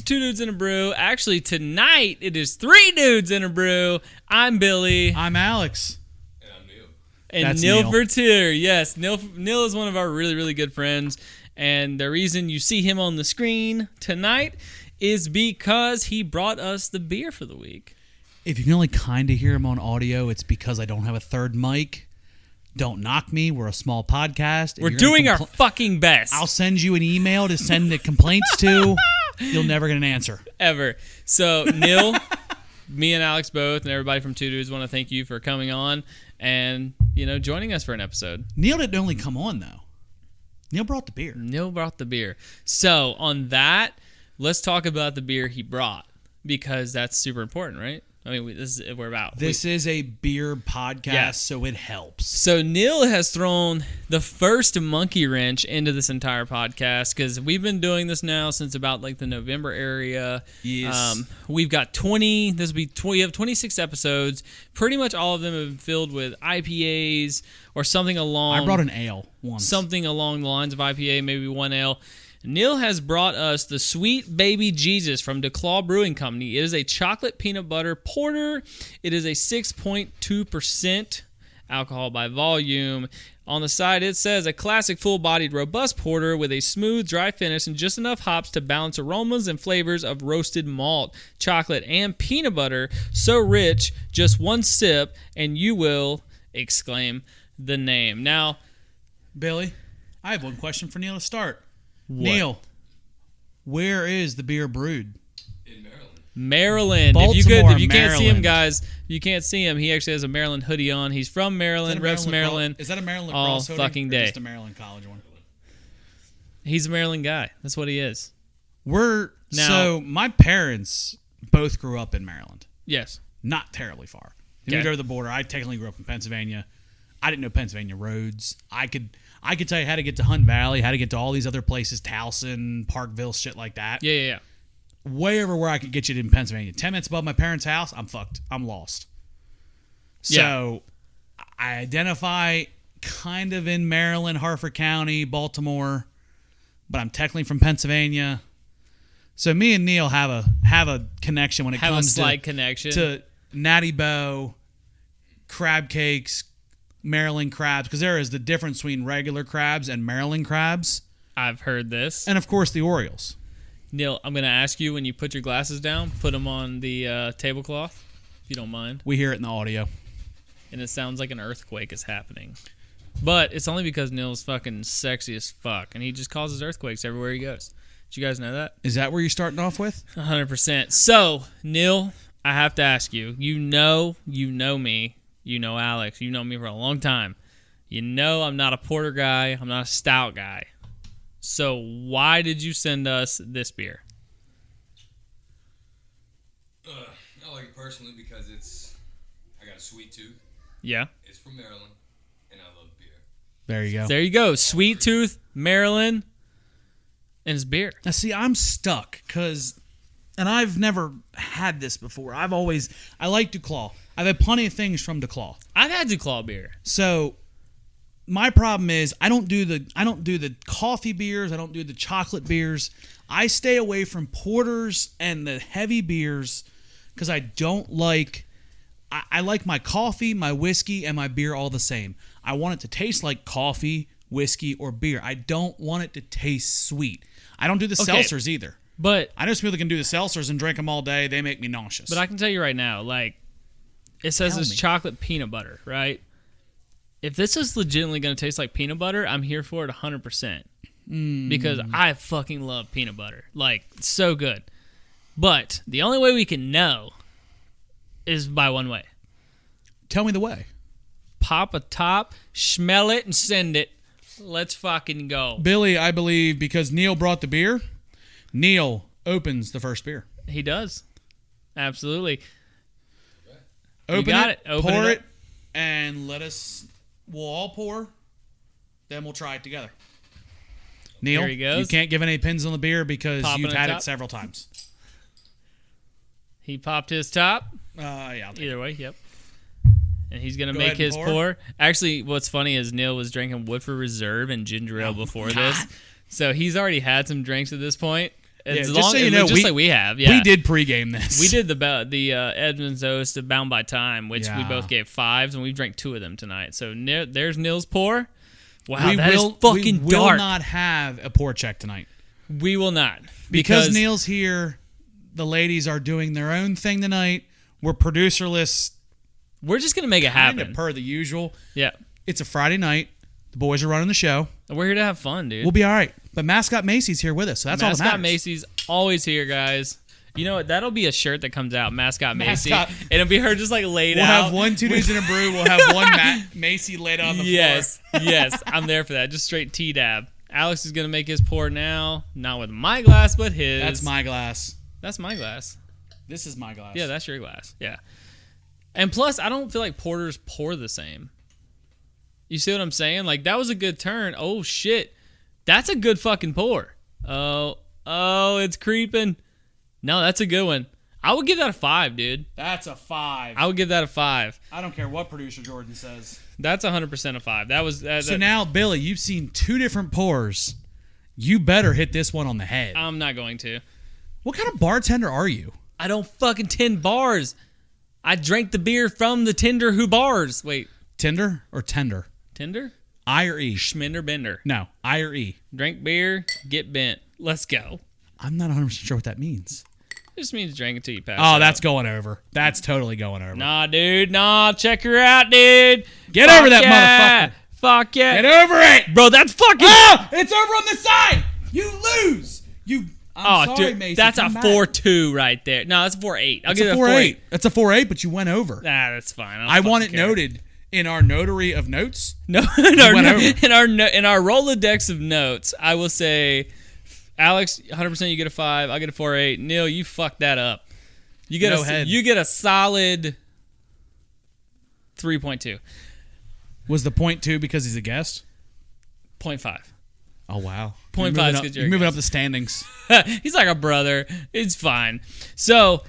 Two Dudes in a Brew. Actually, tonight it is Three Dudes in a Brew. I'm Billy. I'm Alex. And I'm Neil. And That's Neil Neil. Vertier. Yes, Neil is one of our really, really good friends. And the reason you see him on the screen tonight is because he brought us the beer for the week. If you can only kind of hear him on audio, it's because I don't have a third mic. Don't knock me. We're a small podcast. We're doing our fucking best. I'll send you an email to send the complaints to. You'll never get an answer. Ever. So, Neil, me and Alex both, and everybody from Two Dudes want to thank you for coming on and, joining us for an episode. Neil didn't only come on, though. Neil brought the beer. Neil brought the beer. So, on that, let's talk about the beer he brought, because that's super important, right? I mean, this is what we're about. This is a beer podcast, so it helps. So Neil has thrown the first monkey wrench into this entire podcast, because we've been doing this now since about like the November area. Yes. We've got we have 26 episodes. Pretty much all of them have been filled with IPAs or something along. I brought an ale once. Something along the lines of IPA, maybe one ale. Neil has brought us the Sweet Baby Jesus from Duclaw Brewing Company. It is a chocolate peanut butter porter. It is a 6.2% alcohol by volume. On the side, it says a classic full-bodied robust porter with a smooth, dry finish and just enough hops to balance aromas and flavors of roasted malt, chocolate, and peanut butter. So rich, just one sip, and you will exclaim the name. Now, Billy, I have one question for Neil to start. what? Neil, where is the beer brewed? In Maryland. Maryland. Baltimore, If you can't see him, Maryland. guys, you can't see him. He actually has a Maryland hoodie on. He's from Maryland, reps Maryland. Is that a Maryland all lacrosse hoodie fucking or day. just a Maryland college one? He's a Maryland guy. That's what he is. So my parents both grew up in Maryland. Yes. Not terribly far. They Okay. moved over the border. I technically grew up in Pennsylvania. I didn't know Pennsylvania roads. I could tell you how to get to Hunt Valley, how to get to all these other places, Towson, Parkville, shit like that. Yeah. Way over where I could get you in Pennsylvania. 10 minutes above my parents' house, I'm fucked. I'm lost. So I identify kind of in Maryland, Harford County, Baltimore, but I'm technically from Pennsylvania. So me and Neil have a connection when it Have a comes slight connection. to Natty Boh, crab cakes, Maryland crabs, because there is the difference between regular crabs and Maryland crabs, I've heard this. and of course the Orioles. Neil, I'm going to ask you, when you put your glasses down, put them on the tablecloth, if you don't mind. We hear it in the audio. And it sounds like an earthquake is happening. But it's only because Neil's fucking sexy as fuck, and he just causes earthquakes everywhere he goes. Did you guys know that? Is that where you're starting off with? 100%. So, Neil, I have to ask you. You know me. You know Alex. You know me for a long time. You know I'm not a porter guy. I'm not a stout guy. So why did you send us this beer? I like it personally because I got a sweet tooth. Yeah. It's from Maryland, and I love beer. There you go. There you go. Sweet Tooth, Maryland, and it's beer. Now, see, I'm stuck and I've never had this before. I like Duclaw. I've had plenty of things from Duclaw. I've had Duclaw beer. So my problem is I don't do the coffee beers. I don't do the chocolate beers. I stay away from porters and the heavy beers because I don't like. I like my coffee, my whiskey, and my beer all the same. I want it to taste like coffee, whiskey, or beer. I don't want it to taste sweet. I don't do the Okay. seltzers either. But I know some people that can do the seltzers and drink them all day. They make me nauseous. I can tell you right now, like, it says Tell it's me. chocolate peanut butter, right? If this is legitimately going to taste like peanut butter, I'm here for it 100%. Because I fucking love peanut butter. Like, it's so good. But the only way we can know is by one way. Tell me the way. Pop a top, smell it, and send it. Let's fucking go. Billy, I believe, because Neil brought the beer, Neil opens the first beer. He does. Absolutely. Open got it, it. Open pour it it, and we'll all pour, then we'll try it together. Neil, There he goes. you can't give any pins on the beer because Popping you've it had top. it several times. He popped his top. Yeah, I'll take it. Either way, yep. And he's going to Go make ahead and his pour. Actually, what's funny is Neil was drinking Woodford Reserve and ginger ale before God. this. So he's already had some drinks at this point. As just long, so you know, just like we have. Yeah. We did pregame this. We did the Edmonds Oast of Bound by Time, which we Yeah. both gave 5s, and we've drank 2 of them tonight. So there's Nils pour. Wow, we that will, is fucking we dark. will not have a pour check tonight. We will not. Because Neil's here, the ladies are doing their own thing tonight. We're producerless. We're just going to make it Kind happen. of per the usual. Yeah. It's a Friday night. The boys are running the show. We're here to have fun, dude. We'll be all right. But Mascot Macy's here with us, so that's all that Mascot matters. Macy's always here, guys. You know what? That'll be a shirt that comes out, Mascot Macy. Mascot. And it'll be her just like laid We'll out. have one Two Dudes in a Brew. We'll have one Macy laid on the Yes, floor. yes. I'm there for that. Just straight T-dab. Alex is going to make his pour now. Not with my glass, but his. That's my glass. That's my glass. This is my glass. Yeah, that's your glass. Yeah. And plus, I don't feel like porters pour the same. You see what I'm saying? Like, that was a good turn. Oh, shit. That's a good fucking pour. Oh, it's creeping. No, that's a good one. I would give that a 5, dude. That's a 5. I would give that a 5. I don't care what producer Jordan says. That's 100% a 5. That was. So now, Billy, you've seen 2 different pours. You better hit this one on the head. I'm not going to. What kind of bartender are you? I don't fucking tend bars. I drank the beer from the tender who bars. Wait, Tinder or tender? Tinder? I or E? Schminder Bender. No, I or E. Drink beer, get bent. Let's go. I'm not 100% sure what that means. It just means drink until you pass Oh, out. that's going over. That's totally going over. Nah, dude. Nah, check her out, dude. Get Fuck over that yeah. Fuck yeah. Get over it! Bro, that's fucking... Oh, it's over on the side! You lose! I'm sorry, dude, Macy. that's a come back. 4.2 right there. No, that's a 4.8. I'll It's give a it a 4.8. That's a 4.8, but you went over. Nah, that's fine. I want it noted in our notary of notes. No, went over. in our Rolodex of notes, I will say, Alex, 100% you get a 5. I'll get a 4.8. Neil, you fucked that up. You get you get a solid 3.2. Was the 0.2 because he's a guest? 0.5. Oh, wow. 0.5 is because You're moving up the standings. He's like a brother. It's fine. So,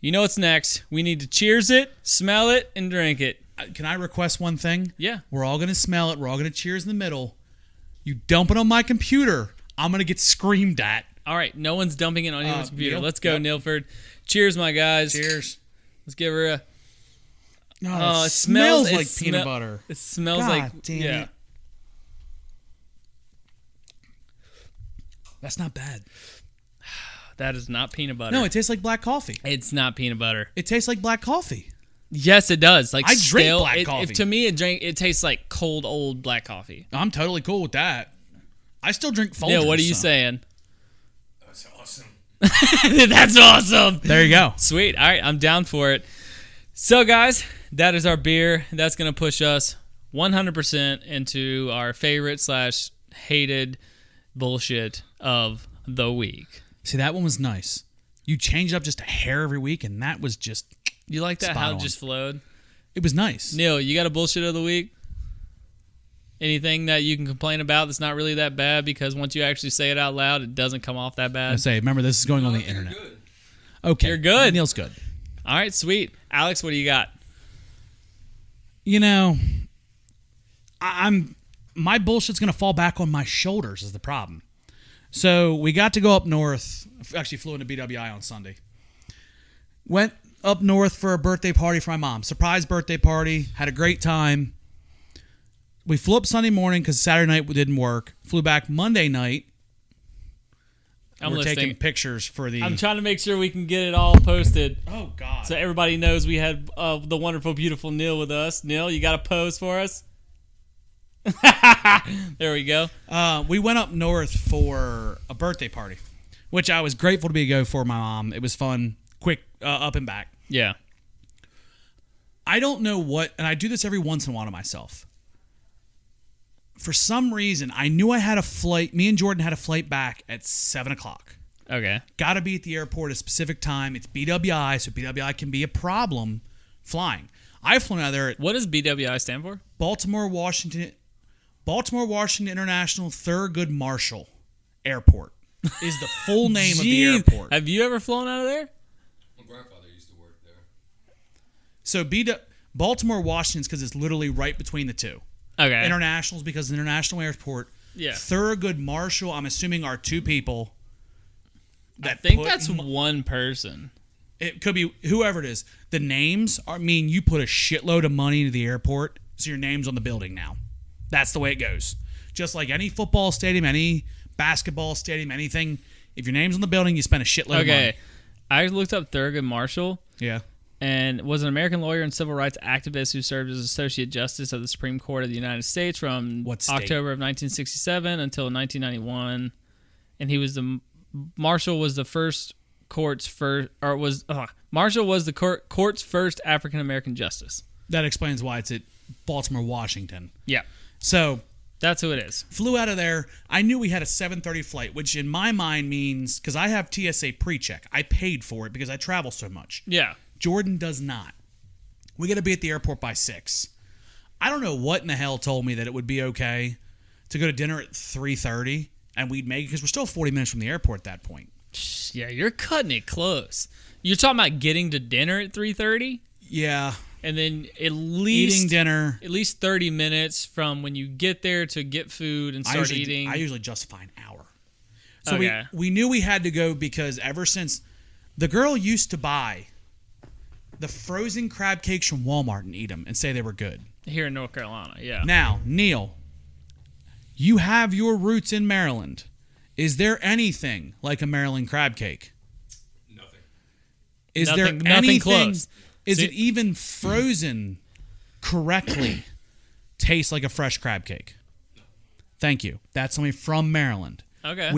you know what's next? We need to cheers it, smell it, and drink it. Can I request one thing? Yeah. We're all going to smell it. We're all going to cheers in the middle. You dump it on my computer, I'm going to get screamed at. All right. No one's dumping it on anyone's computer. Neil? Let's go, Yep. Neilford. Cheers, my guys. Cheers. Let's give her a... Oh, it it smells like it peanut butter. It smells God like... damn yeah. it. That's not bad. That is not peanut butter. No, it tastes like black coffee. It's not peanut butter. It tastes like black coffee. Yes, it does. Like I drink stale, black coffee. To me, it tastes like cold old black coffee. I'm totally cool with that. I still drink Folgers. Yeah, what are you so. saying? That's awesome. That's awesome. There you go. Sweet. All right, I'm down for it. So, guys, that is our beer. That's going to push us 100% into our favorite / hated bullshit of the week. See, that one was nice. You change it up just a hair every week, and that was just... You like that? Spot How it on. just flowed? It was nice. Neil, you got a bullshit of the week? Anything that you can complain about that's not really that bad because once you actually say it out loud, it doesn't come off that bad? I say, remember, this is going on the You're internet. good. Okay. You're good. Neil's good. All right, sweet. Alex, what do you got? You know, my bullshit's going to fall back on my shoulders is the problem. So we got to go up north. Actually flew into BWI on Sunday. Went up north for a birthday party for my mom. Surprise birthday party. Had a great time. We flew up Sunday morning because Saturday night we didn't work. Flew back Monday night. I'm We're listening. taking pictures for the... I'm trying to make sure we can get it all posted Oh, God. so everybody knows we had the wonderful, beautiful Neil with us. Neil, you got a pose for us? There we go. We went up north for a birthday party, which I was grateful to be go for my mom. It was fun, quick, up and back. Yeah. I don't know what, and I do this every once in a while to myself. For some reason, I knew I had a flight. Me and Jordan had a flight back at 7 o'clock. Okay. Got to be at the airport at a specific time. It's BWI, so BWI can be a problem flying. I've flown out of there at What does BWI stand for? Baltimore, Washington International Thurgood Marshall Airport is the full name of the Jeez. airport. Have you ever flown out of there? My grandfather used to work there. So Baltimore, Washington's because it's literally right between the two. Okay. Internationals because the international airport. Yeah. Thurgood Marshall, I'm assuming, are two people. I think that's one person. It could be whoever it is. The names mean you put a shitload of money into the airport, so your name's on the building now. That's the way it goes. Just like any football stadium, any basketball stadium, anything. If your name's on the building, you spend a shitload of money. I looked up Thurgood Marshall. Yeah. And was an American lawyer and civil rights activist who served as Associate Justice of the Supreme Court of the United States from October of 1967 until 1991. And he was Marshall was the court's first African American justice. That explains why it's at Baltimore, Washington. Yeah. So that's who it is. Flew out of there. I knew we had a 7:30 flight, which in my mind means, because I have TSA pre-check, I paid for it because I travel so much. Yeah. Jordan does not. We got to be at the airport by 6. I don't know what in the hell told me that it would be okay to go to dinner at 3:30 and we'd make it, because we're still 40 minutes from the airport at that point. Yeah, you're cutting it close. You're talking about getting to dinner at 3:30? Yeah. And then at least eating dinner. At least 30 minutes from when you get there to get food and start eating. I usually justify an hour. So we knew we had to go because ever since the girl used to buy the frozen crab cakes from Walmart and eat them and say they were good. Here in North Carolina, yeah. Now, Neil, you have your roots in Maryland. Is there anything like a Maryland crab cake? Nothing. Is there anything close? Is it even frozen correctly? Tastes like a fresh crab cake. No. Thank you. That's something from Maryland. Okay.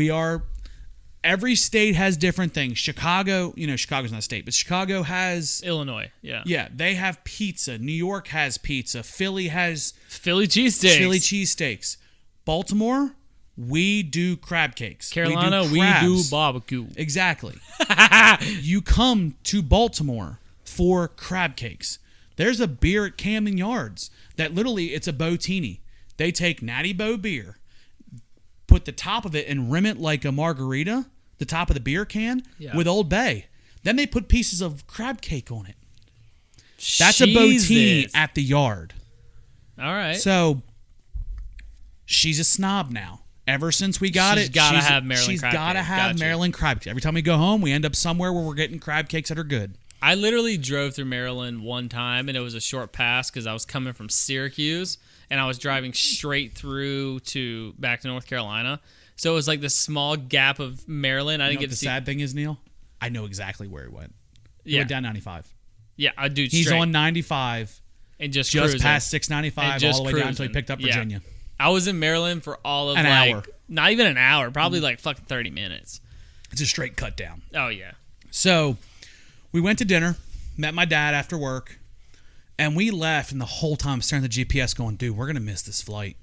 Every state has different things. Chicago, Chicago's not a state, but Chicago has... Illinois, yeah. Yeah, they have pizza. New York has pizza. Philly has... Philly cheesesteaks. Baltimore, we do crab cakes. Carolina, we do barbecue. Exactly. You come to Baltimore for crab cakes. There's a beer at Camden Yards that literally, it's a Botini. They take Natty Boh beer, put the top of it and rim it like a margarita, the top of the beer can, with Old Bay. Then they put pieces of crab cake on it. That's a Botini at the Yard. All right. So, she's a snob now. Ever since we got she's got to have Maryland crab cake. She's got to have Maryland crab cake. Every time we go home, we end up somewhere where we're getting crab cakes that are good. I literally drove through Maryland one time, and it was a short pass because I was coming from Syracuse, and I was driving straight through back to North Carolina. So it was like this small gap of Maryland. I didn't get to see. The sad thing is, Neil, I know exactly where he went. He went down 95. Yeah, I do. He's on 95 and just past 695 all the way down until he picked up Virginia. Yeah. I was in Maryland for all of an hour. Not even an hour, probably like fucking 30 minutes. It's a straight cut down. Oh yeah. So we went to dinner, met my dad after work, and we left, and the whole time I'm staring at the GPS going, dude, we're going to miss this flight.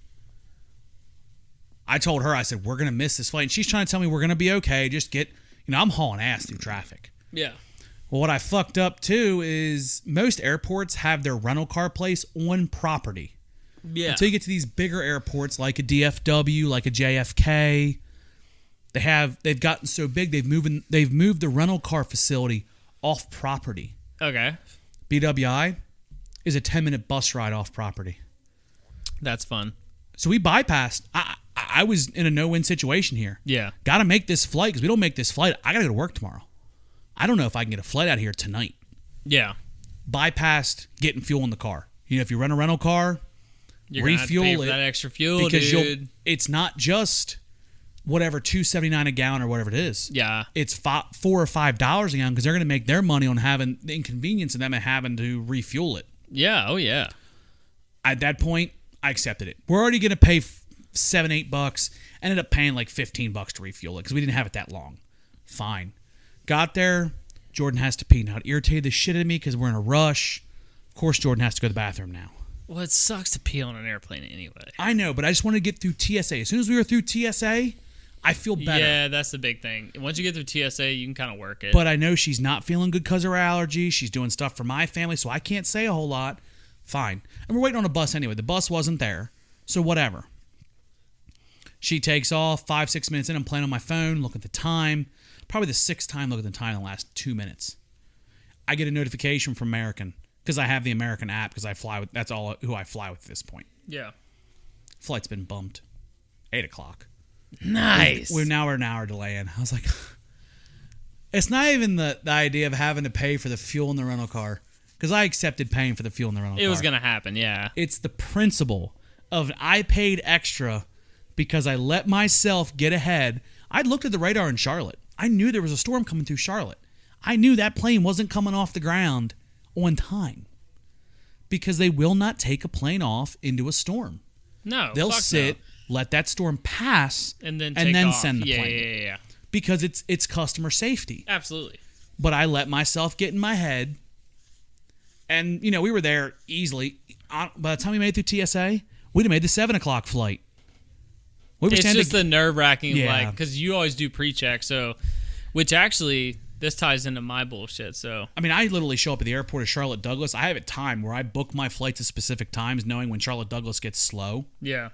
I told her, I said, we're going to miss this flight. And she's trying to tell me we're going to be okay. Just get, I'm hauling ass through traffic. Yeah. Well, what I fucked up, too, is most airports have their rental car place on property. Yeah. Until you get to these bigger airports like a DFW, like a JFK, they've gotten so big, they've moved the rental car facility off property. Okay. BWI is a 10-minute bus ride off property. That's fun. So we bypassed. I was in a no-win situation here. Yeah. Got to make this flight, because we don't make this flight, I got to go to work tomorrow. I don't know if I can get a flight out of here tonight. Yeah. Bypassed getting fuel in the car. If you run a rental car, you're refuel gonna have to pay for it, that extra fuel, because dude. It's not just whatever $2.79 a gallon or whatever it is. Yeah. It's $4 or $5 a gallon, because they're going to make their money on having the inconvenience of them having to refuel it. Yeah. Oh yeah. At that point, I accepted it. We're already going to pay $7-8. Ended up paying like $15 to refuel it because we didn't have it that long. Fine. Got there. Jordan has to pee. Now, it irritated the shit out of me because we're in a rush. Of course, Jordan has to go to the bathroom now. Well, it sucks to pee on an airplane anyway. I know, but I just wanted to get through TSA. As soon as we were through TSA, I feel better. Yeah, that's the big thing. Once you get through TSA, you can kind of work it. But I know she's not feeling good because of her allergies. She's doing stuff for my family, so I can't say a whole lot. Fine. And we're waiting on a bus anyway. The bus wasn't there, so whatever. She takes off 5-6 minutes in. I'm playing on my phone, look at the time. Probably the 6th time look at the time in the last 2 minutes. I get a notification from American because I have the American app because I fly with. That's all who I fly with at this point. Yeah. Flight's been bumped. 8 o'clock. Nice. We're an hour delay in. I was like, It's not even the idea of having to pay for the fuel in the rental car, because I accepted paying for the fuel in the rental car. It was going to happen, yeah. It's the principle of I paid extra because I let myself get ahead. I looked at the radar in Charlotte. I knew there was a storm coming through Charlotte. I knew that plane wasn't coming off the ground on time because they will not take a plane off into a storm. No, They'll sit, let that storm pass, and then send the plane. Yeah. Because it's customer safety. Absolutely. But I let myself get in my head. And, we were there easily. By the time we made it through TSA, we'd have made the 7 o'clock flight. It's just the nerve-wracking, because you always do pre-check, which actually, this ties into my bullshit, so. I mean, I literally show up at the airport of Charlotte Douglas. I have a time where I book my flights at specific times, knowing when Charlotte Douglas gets slow. Yeah.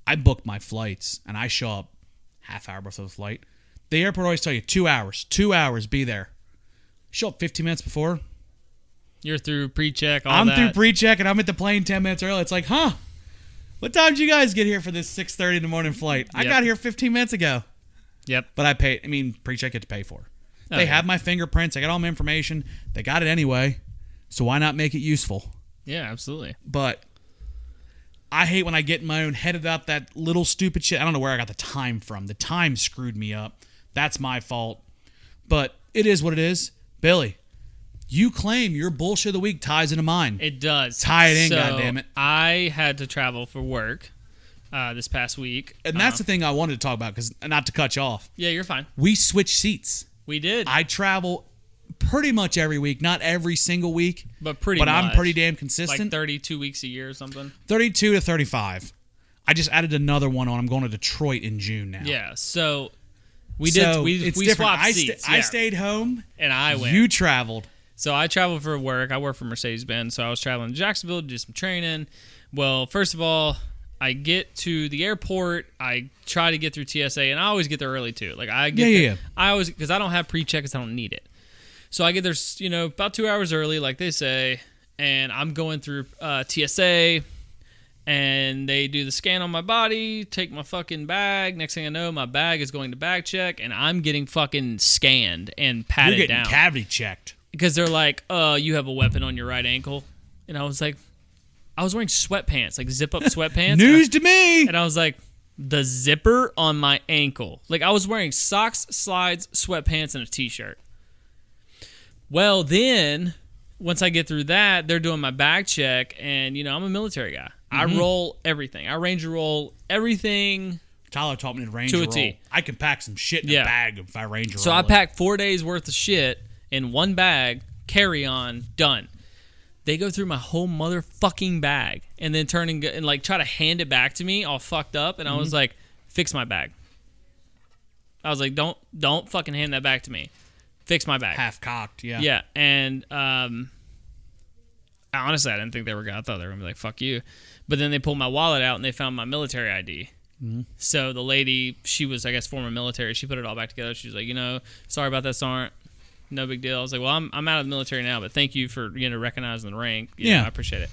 I book my flights, and I show up half hour before the flight. The airport always tell you 2 hours. 2 hours, be there. Show up 15 minutes before. You're through pre-check, I'm through pre-check, and I'm at the plane 10 minutes early. It's like, what time did you guys get here for this 6:30 in the morning flight? I got here 15 minutes ago. Yep. But I paid. Pre-check get to pay for. They have my fingerprints. I got all my information. They got it anyway. So why not make it useful? Yeah, absolutely. But I hate when I get in my own head about that little stupid shit. I don't know where I got the time from. The time screwed me up. That's my fault. But it is what it is. Billy, you claim your bullshit of the week ties into mine. It does. Tie it in, goddammit. I had to travel for work this past week. And that's the thing I wanted to talk about, because not to cut you off. Yeah, you're fine. We switched seats. We did. I travel pretty much every week. Not every single week. But much. I'm pretty damn consistent. Like 32 weeks a year or something? 32 to 35. I just added another one on. I'm going to Detroit in June now. Yeah, so we swapped seats. I stayed home. And I went. You traveled. So I traveled for work. I work for Mercedes-Benz, so I was traveling to Jacksonville to do some training. Well, first of all, I get to the airport. I try to get through TSA, and I always get there early too. Like I get there, I always, because I don't have pre-check, because I don't need it. So I get there, about 2 hours early, like they say, and I'm going through TSA, and they do the scan on my body, take my fucking bag. Next thing I know, my bag is going to bag check, and I'm getting fucking scanned and patted down. You're getting cavity checked. Because they're like, you have a weapon on your right ankle. And I was like, I was wearing sweatpants, like zip-up sweatpants. News to me! And I was like, the zipper on my ankle. Like, I was wearing socks, slides, sweatpants, and a T-shirt. Well, then, once I get through that, they're doing my bag check. And, I'm a military guy. Mm-hmm. I roll everything. I ranger roll everything. Tyler taught me to ranger roll. To a T. I can pack some shit in a bag if I ranger roll. So I packed 4 days worth of shit in one bag, carry on, done. They go through my whole motherfucking bag and then turn and like try to hand it back to me all fucked up, and I was like, fix my bag. I was like, don't fucking hand that back to me. Fix my bag. Half cocked, yeah. Yeah, and honestly, I didn't think they were gonna. I thought they were gonna be like, fuck you. But then they pulled my wallet out and they found my military ID. Mm-hmm. So the lady, she was, I guess, former military. She put it all back together. She was like, sorry about that, Sergeant. No big deal. I was like, well, I'm out of the military now, but thank you for recognizing the rank. I appreciate it.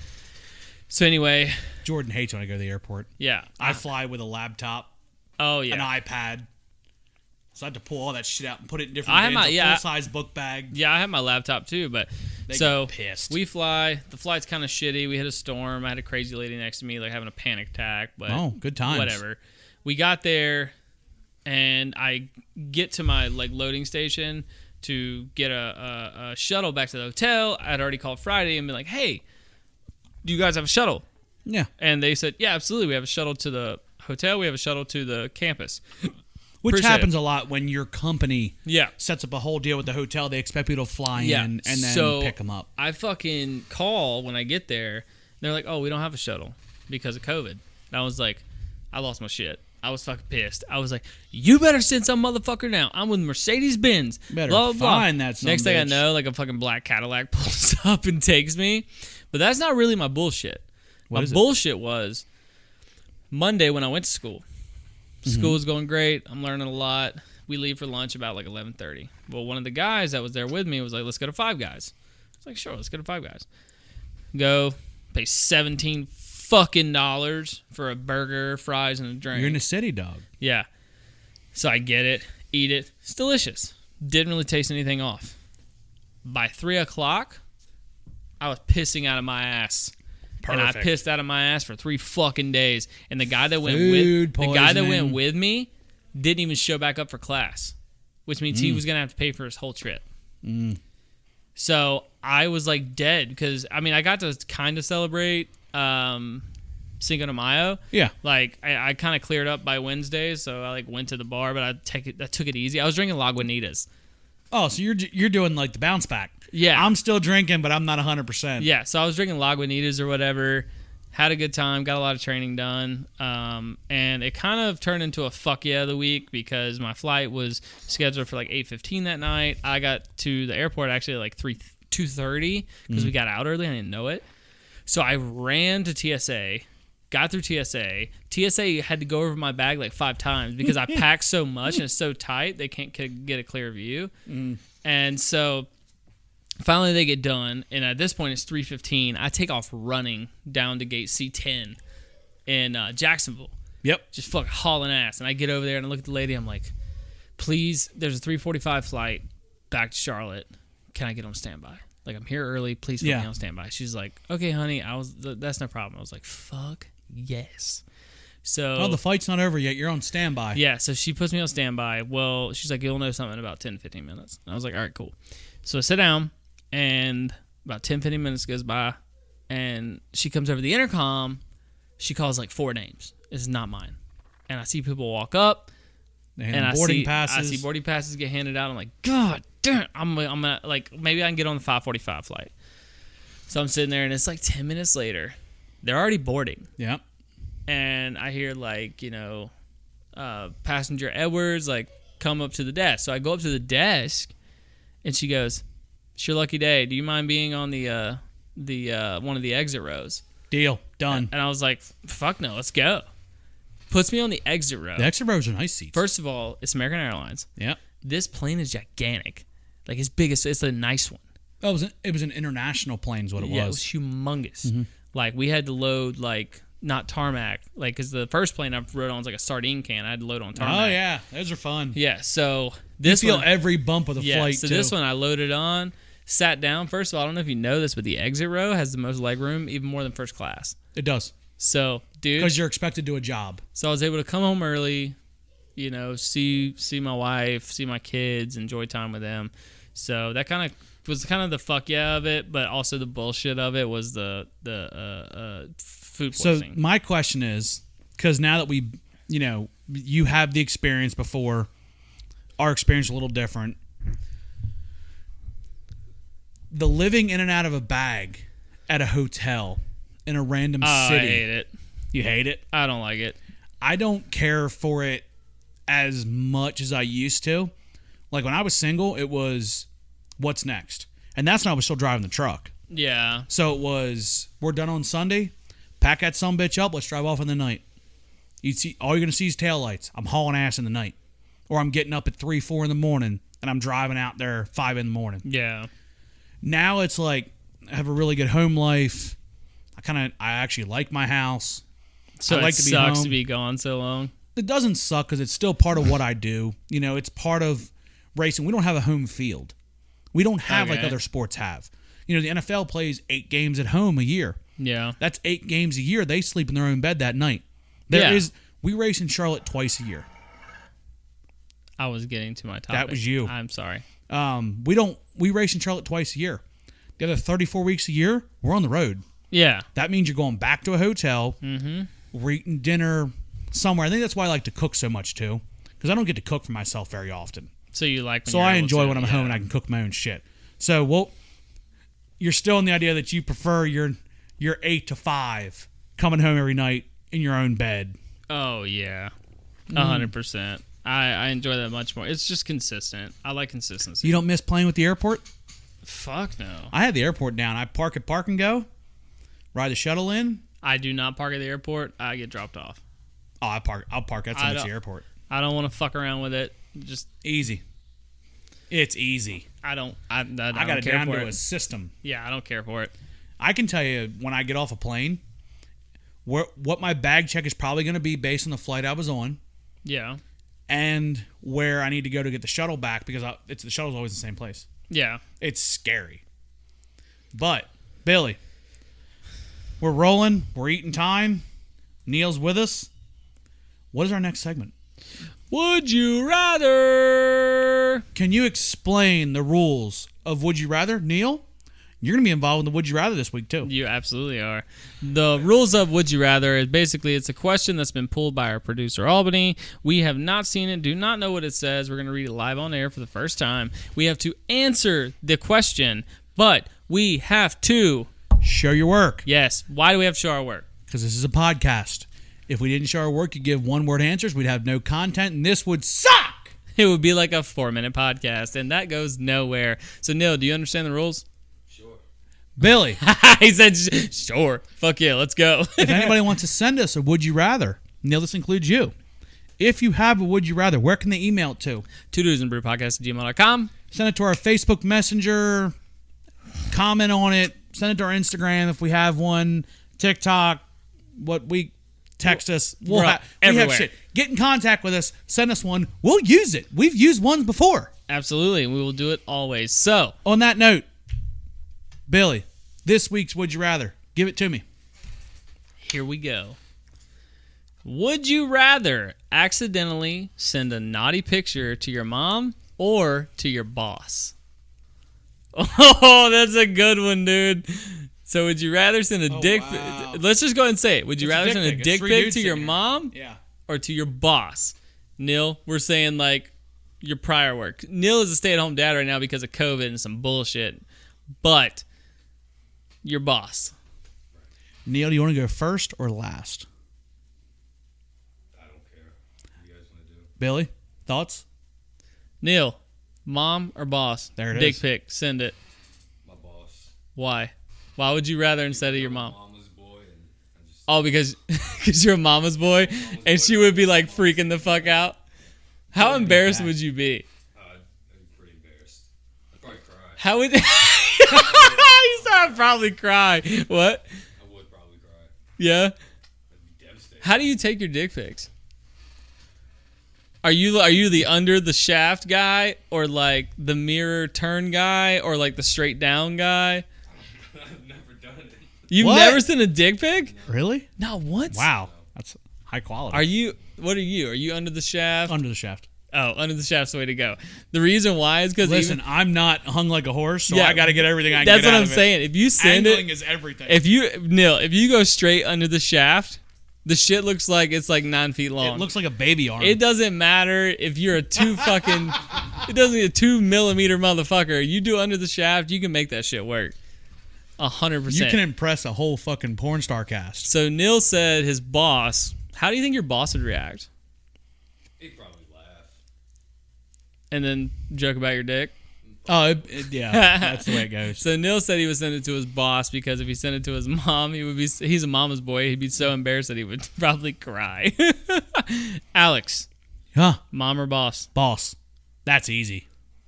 So anyway, Jordan hates when I go to the airport. Yeah, I fly with a laptop. Oh yeah, an iPad. So I had to pull all that shit out and put it in different bins. A full-size book bag. Yeah, I have my laptop too, but they get pissed. We fly. The flight's kind of shitty. We hit a storm. I had a crazy lady next to me, like having a panic attack. But good times. Whatever. We got there, and I get to my loading station to get a shuttle back to the hotel. I'd already called Friday and been like, hey, do you guys have a shuttle? Yeah. And they said, yeah, absolutely. We have a shuttle to the hotel. We have a shuttle to the campus. Which happens a lot when your company sets up a whole deal with the hotel. They expect people to fly in and then pick them up. I fucking call when I get there. They're like, oh, we don't have a shuttle because of COVID. And I was like, I lost my shit. I was fucking pissed. I was like, you better send some motherfucker now. I'm with Mercedes-Benz. Better blah, blah, find blah. that Next thing I know, a fucking black Cadillac pulls up and takes me. But that's not really my bullshit. My bullshit was Monday when I went to school. School was going great. I'm learning a lot. We leave for lunch about 11:30. Well, one of the guys that was there with me was like, let's go to Five Guys. I was like, sure, let's go to Five Guys. Go, pay $17 fucking for a burger, fries, and a drink. You're in the city, dog. Yeah. So I get it, eat it. It's delicious. Didn't really taste anything off. By 3 o'clock, I was pissing out of my ass. Perfect. And I pissed out of my ass for 3 fucking days. And the guy that went with me didn't even show back up for class, which means he was gonna have to pay for his whole trip. So I was like dead because I got to kind of celebrate Cinco de Mayo. Yeah. Like I kind of cleared up by Wednesday, so I like went to the bar, but I took it easy. I was drinking Lagunitas. Oh, so you're doing like the bounce back. Yeah. I'm still drinking, but I'm not 100%. Yeah, so I was drinking Lagunitas or whatever. Had a good time, got a lot of training done, and it kind of turned into a fuck yeah of the week because my flight was scheduled for like 8:15 that night. I got to the airport actually at like 2:30 because we got out early. I didn't know it. So I ran to TSA, got through TSA. TSA had to go over my bag like 5 times because I packed so much and it's so tight they can't get a clear view. And so finally they get done, and at this point it's 3:15. I take off running down to gate C10 in Jacksonville. Yep. Just fucking hauling ass. And I get over there and I look at the lady. I'm like, please, there's a 3:45 flight back to Charlotte. Can I get on standby? Like, I'm here early. Please put me on standby. She's like, okay, honey. That's no problem. I was like, fuck yes. So the flight's not over yet. You're on standby. Yeah, so she puts me on standby. Well, she's like, you'll know something in about 10 to 15 minutes. And I was like, all right, cool. So I sit down, and about 10, 15 minutes goes by, and she comes over the intercom. She calls like 4 names. It's not mine. And I see people walk up, and I see boarding passes get handed out. I'm like, God damn, I'm gonna, like, maybe I can get on the 5:45 flight. So I'm sitting there, and it's like 10 minutes later. They're already boarding. Yep. And I hear, like, passenger Edwards, like, come up to the desk. So I go up to the desk, and she goes, it's your lucky day. Do you mind being on the one of the exit rows? Deal. Done. And I was like, fuck no, let's go. Puts me on the exit row. The exit rows are nice seats. First of all, it's American Airlines. Yep. This plane is gigantic. Like, it's big. It's a nice one. Oh, it was an international plane is what it was. Yeah, it was humongous. Like, we had to load, like, not tarmac, like, because the first plane I rode on was like a sardine can. I had to load on tarmac. Oh yeah, those are fun. Yeah, so this you feel one, every bump of the flight. So too. this one I loaded on, sat down. First of all, I don't know if you know this, but the exit row has the most leg room, even more than first class. It does. So, dude, because you're expected to do a job. So I was able to come home early, see my wife, see my kids, enjoy time with them. So that kind of was kind of the fuck yeah of it, but also the bullshit of it was the food poisoning. So my question is, because now that we, you have the experience before, our experience is a little different. The living in and out of a bag at a hotel in a random city. I hate it. You hate it? I don't like it. I don't care for it as much as I used to. Like when I was single, it was what's next? And that's when I was still driving the truck. Yeah. So it was, we're done on Sunday. Pack that sumbitch up. Let's drive off in the night. All you're going to see is taillights. I'm hauling ass in the night. Or I'm getting up at 3, 4 in the morning, and I'm driving out there 5 in the morning. Yeah. Now it's like, I have a really good home life. I actually like my house. So I like it to be sucks home. to be gone so long. It doesn't suck because it's still part of what I do. It's part of racing. We don't have a home field. We don't have like other sports have. The NFL plays 8 games at home a year. Yeah. That's 8 games a year. They sleep in their own bed that night. We race in Charlotte twice a year. I was getting to my topic. That was you. I'm sorry. We race in Charlotte twice a year. The other 34 weeks a year, we're on the road. Yeah. That means you're going back to a hotel. Mm-hmm. We're eating dinner somewhere. I think that's why I like to cook so much too, because I don't get to cook for myself very often. So you like? So I enjoy when I'm home and I can cook my own shit. So you're still in the idea that you prefer your 8 to 5 coming home every night in your own bed. Oh yeah, 100%. I enjoy that much more. It's just consistent. I like consistency. You don't miss playing with the airport? Fuck no. I have the airport down. I park at Park and Go, ride the shuttle in. I do not park at the airport. I get dropped off. Oh, I'll park at the airport. I don't want to fuck around with it. Just easy. It's easy. I got it down to a system. Yeah, I don't care for it. I can tell you when I get off a plane, what my bag check is probably going to be based on the flight I was on. Yeah. and where I need to go to get the shuttle back because the shuttle's always the same place. Yeah. It's scary. But, Billy, we're rolling. We're eating time. Neil's with us. What is our next segment? Would you rather? Can you explain the rules of Would You Rather? Neil, you're going to be involved in the Would You Rather this week, too. You absolutely are. The rules of Would You Rather is basically it's a question that's been pulled by our producer, Albany. We have not seen it, do not know what it says. We're going to read it live on air for the first time. We have to answer the question, but we have to... Show your work. Yes. Why do we have to show our work? Because this is a podcast. If we didn't show our work, you give one-word answers, we'd have no content, and this would suck! It would be like a 4-minute podcast, and that goes nowhere. So, Neil, do you understand the rules? Sure. Billy. He said, sure. Fuck yeah, let's go. If anybody wants to send us a Would You Rather, Neil, this includes you. If you have a Would You Rather, where can they email it to? Twodudesandabrewpodcast@gmail.com. Send it to our Facebook Messenger. Comment on it. Send it to our Instagram if we have one. TikTok. Text us. We have shit. Get in contact with us. Send us one. We'll use it. We've used ones before. Absolutely, and we will do it always. So, on that note, Billy, this week's Would You Rather. Give it to me. Here we go. Would you rather accidentally send a naughty picture to your mom or to your boss? Oh, that's a good one, dude. So would you rather send a dick... Wow. Let's just go ahead and say it. Would you rather send a dick pic to your here. mom Yeah. or to your boss? Neil, we're saying like your prior work. Neil is a stay-at-home dad right now because of COVID and some bullshit. But your boss. Neil, do you want to go first or last? I don't care. What do you guys want to do? Billy, thoughts? Neil, mom or boss? There it dick is. pic, send it. My boss. Why? Why would you rather instead of your mom? Mama's boy, and I just. Oh, because you're a mama's boy, and she would be like freaking the fuck out. How embarrassed would you be? I'd be pretty embarrassed. I'd probably cry. How would you said I'd probably cry? What? I would probably cry. Yeah. I'd be devastated. How do you take your dick pics? Are you the under the shaft guy, or like the mirror turn guy, or like the straight down guy? I've never done it. You've What? never seen a dick pic? Really? No, what? Wow. That's high quality. Are you? What are you? Are you under the shaft? Under the shaft. Oh, under the shaft's the way to go. The reason why is because Listen, I'm not hung like a horse, so Yeah, I got to get everything I can that's get what out I'm of it. saying. If you send Angling it, is everything. if you go straight under the shaft, the shit looks like it's like 9 feet long. it looks like a baby arm. It doesn't matter if you're a 2 millimeter motherfucker. You do under the shaft, you can make that shit work. 100%. You can impress a whole fucking porn star cast. So Neil said his boss. How do you think your boss would react? He'd probably laugh. And then joke about your dick? Oh, yeah. That's the way it goes. So Neil said he would send it to his boss because if he sent it to his mom, he's a mama's boy. He'd be so embarrassed that he would probably cry. Alex, Huh? mom or boss? Boss. That's easy.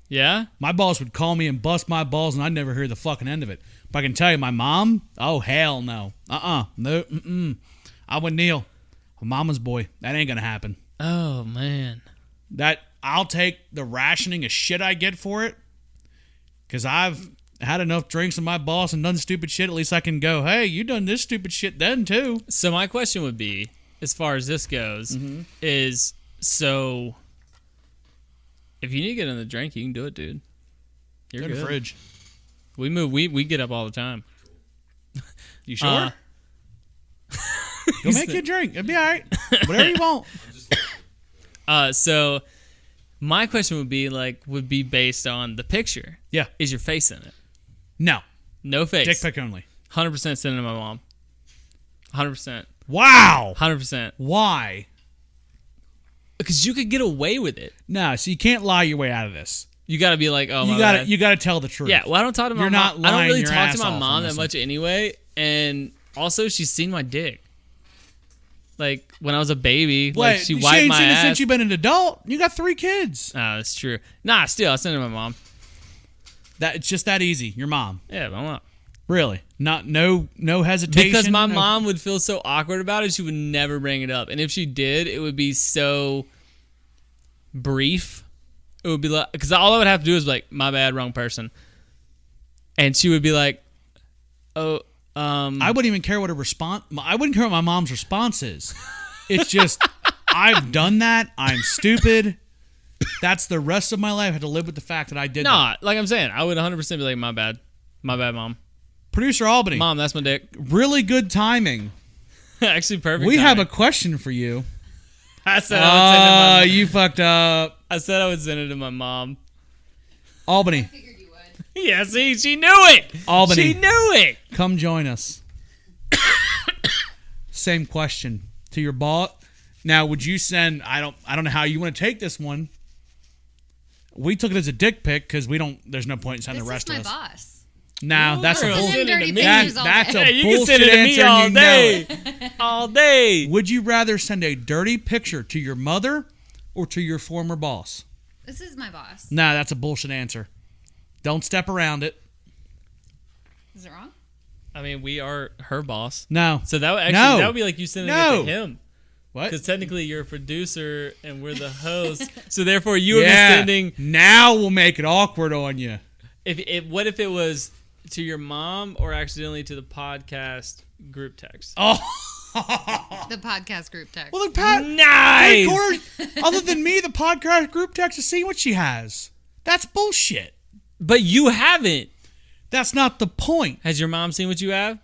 Yeah? My boss would call me and bust my balls, and I'd never hear the fucking end of it. But I can tell you, my mom, oh, hell no. No, mm-mm. I would Neil. A mama's boy. That ain't gonna happen. Oh, man. I'll take the rationing of shit I get for it, because I've had enough drinks with my boss and done stupid shit. At least I can go, hey, you done this stupid shit then, too. So my question would be, as far as this goes, is so if you need to get in the drink, you can do it, dude. You're Go good. to the fridge. We move. We get up all the time. You sure? Go make you a drink. It'll be all right. Whatever you want. So my question would be based on the picture. Yeah. Is your face in it? No. No face. Dick pic only. 100% send it to my mom. 100%. Wow. 100%. Why? Because you could get away with it. No, so you can't lie your way out of this. You got to be like, oh, my You bad. got to tell the truth. Yeah, well, I don't talk to my You're mom. not I don't lying really your talk ass to my off on mom that this much one. anyway. And also, she's seen my dick. Like, when I was a baby, like, she wiped ain't my seen it ass. since you've been an adult. You got 3 kids. Oh, that's true. Nah, still, I send it to my mom. It's just that easy. Your mom. Yeah, but I'm not. Really? No hesitation. Because my mom would feel so awkward about it, she would never bring it up. And if she did, it would be so brief, it would be like, because all I would have to do is like, my bad, wrong person. And she would be like, oh, I wouldn't even care what I wouldn't care what my mom's response is. It's just, I've done that. I'm stupid. That's the rest of my life. I have to live with the fact that I did that. Like I'm saying, I would 100% be like, my bad, mom. Producer Albany. Mom, that's my dick. Really good timing. Actually, perfect. We timing. have a question for you. I said I would send it to my you fucked up. I said I would send it to my mom. Albany. Figured you would. Yeah, see, she knew it. Albany. She knew it. Come join us. Same question to your boss. Now, would you send? I don't know how you want to take this one. We took it as a dick pic because we don't. There's no point in sending the rest This of is us. my boss. No, that's a Girl, bull- send it to dirty me. pictures all that's day. a Hey, you can bullshit send it to me answer. all You know day. it. All day. Would you rather send a dirty picture to your mother or to your former boss? This is my boss. Nah, that's a bullshit answer. Don't step around it. Is it wrong? I mean, we are her boss. No. So that would actually No. that would be like you sending it No. to him. What? Because technically you're a producer and we're the host. So therefore you would be Yeah. sending. Now we'll make it awkward on you. What if it was to your mom or accidentally to the podcast group text? Oh. The podcast group text. Well, look, Pat. Nice. Of course, other than me, the podcast group text is seeing what she has. That's bullshit. But you haven't. That's not the point. Has your mom seen what you have?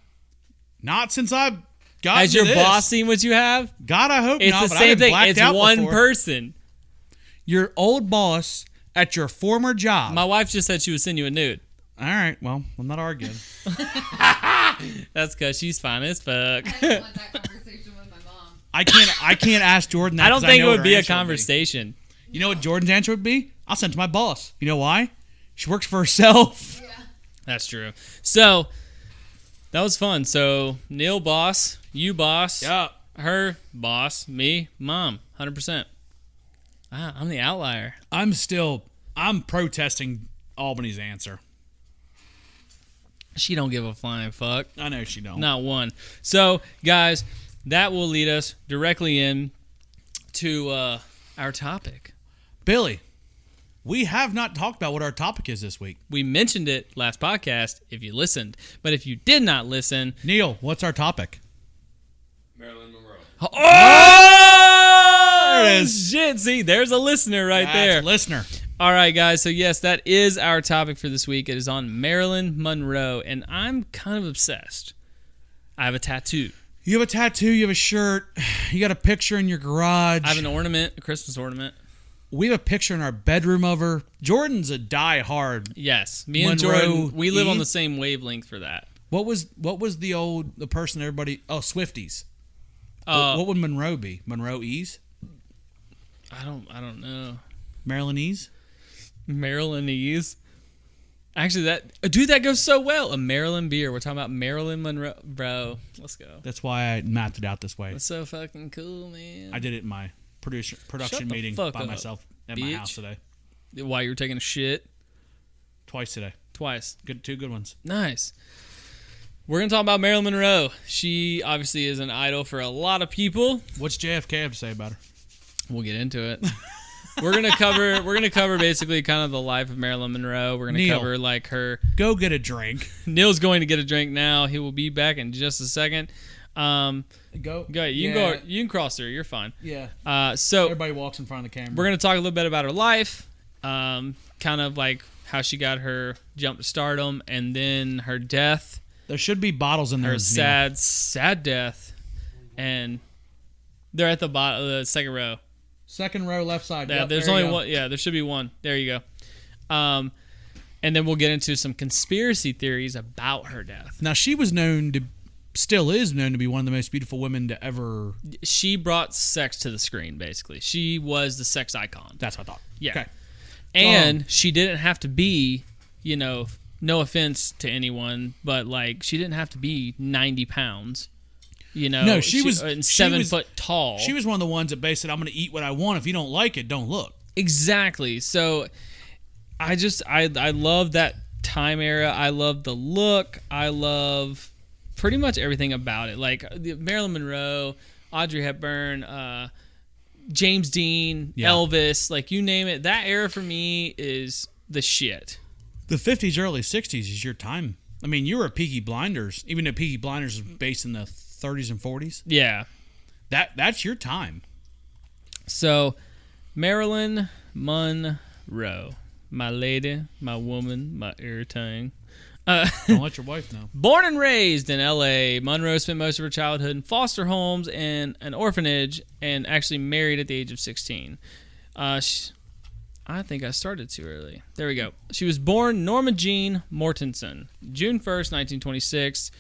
Not since I've gotten Has to your this. boss seen what you have? God, I hope It's not. the but I've same been thing. blacked It's out one before. person. Your old boss at your former job. My wife just said she would send you a nude. All right. Well, I'm not arguing. That's because she's fine as fuck. I don't want that conversation with my mom. I can't ask Jordan that. I don't 'cause think it know would what be her a answer would conversation. You know what Jordan's answer would be? I'll send it to my boss. You know why? She works for herself. Yeah. That's true. So that was fun. So Neil boss, you boss, Yeah. her boss, me, mom, 100%. I'm the outlier. I'm protesting Albany's answer. She don't give a flying fuck. I know she don't. Not one. So guys, that will lead us directly in to our topic. Billy, we have not talked about what our topic is this week. We mentioned it last podcast if you listened. But if you did not listen, Neil, what's our topic? Marilyn Monroe. oh, There it is. shit. See, there's a listener right That's there. a listener. All right, guys. So, yes, that is our topic for this week. It is on Marilyn Monroe, and I'm kind of obsessed. I have a tattoo. You have a tattoo, you have a shirt, you got a picture in your garage. I have an ornament, a Christmas ornament. We have a picture in our bedroom of her. Jordan's a die-hard. Yes, me and Monroe Jordan, we live on E? the same wavelength for that. What was the person everybody... Oh, Swifties. What would Monroe be? Monroe E's? I don't know. Marilyn E's? Marylandese. Actually, that goes so well. A Maryland beer. We're talking about Marilyn Monroe, bro. Let's go. That's why I mapped it out this way. That's so fucking cool, man. I did it in my production Shut the meeting fuck by up, myself at my bitch. house today. While you were taking a shit Twice today. twice. Two good ones. Nice. We're gonna talk about Marilyn Monroe. She obviously is an idol for a lot of people. What's JFK have to say about her? We'll get into it. We're gonna cover basically kind of the life of Marilyn Monroe. We're gonna Neil. cover like her. Go get a drink. Neil's going to get a drink now. He will be back in just a second. Go. Go. You can go. You can cross through. You're fine. Yeah. So Everybody walks in front of the camera. we're gonna talk a little bit about her life, kind of like how she got her jump to stardom, and then her death, There should be bottles in there. her sad death, and they're at the bottom of the second row. Second row, left side. Yeah, Yep, there's there you only go. one. Yeah, there should be one. There you go. And then we'll get into some conspiracy theories about her death. Now still is known to be one of the most beautiful women to ever. She brought sex to the screen, basically. She was the sex icon. That's what I thought. Yeah. Okay. And she didn't have to be, no offense to anyone, but like she didn't have to be 90 pounds. No, she was- and she 7 was- foot tall. She was one of the ones that basically said, "I'm going to eat what I want. If you don't like it, don't look." Exactly. So I love that time era. I love the look. I love pretty much everything about it. Like Marilyn Monroe, Audrey Hepburn, James Dean, Yeah. Elvis, like you name it. That era for me is the shit. The 50s, early 60s is your time. I mean, you were a Peaky Blinders, even though Peaky Blinders was based in the 30s and 40s. Yeah. That's your time. So, Marilyn Monroe, my lady, my woman, my everything. Don't let your wife know. Born and raised in L.A., Monroe spent most of her childhood in foster homes and an orphanage, and actually married at the age of 16. I think I started too early. There we go. She was born Norma Jean Mortensen, June 1st, 1926.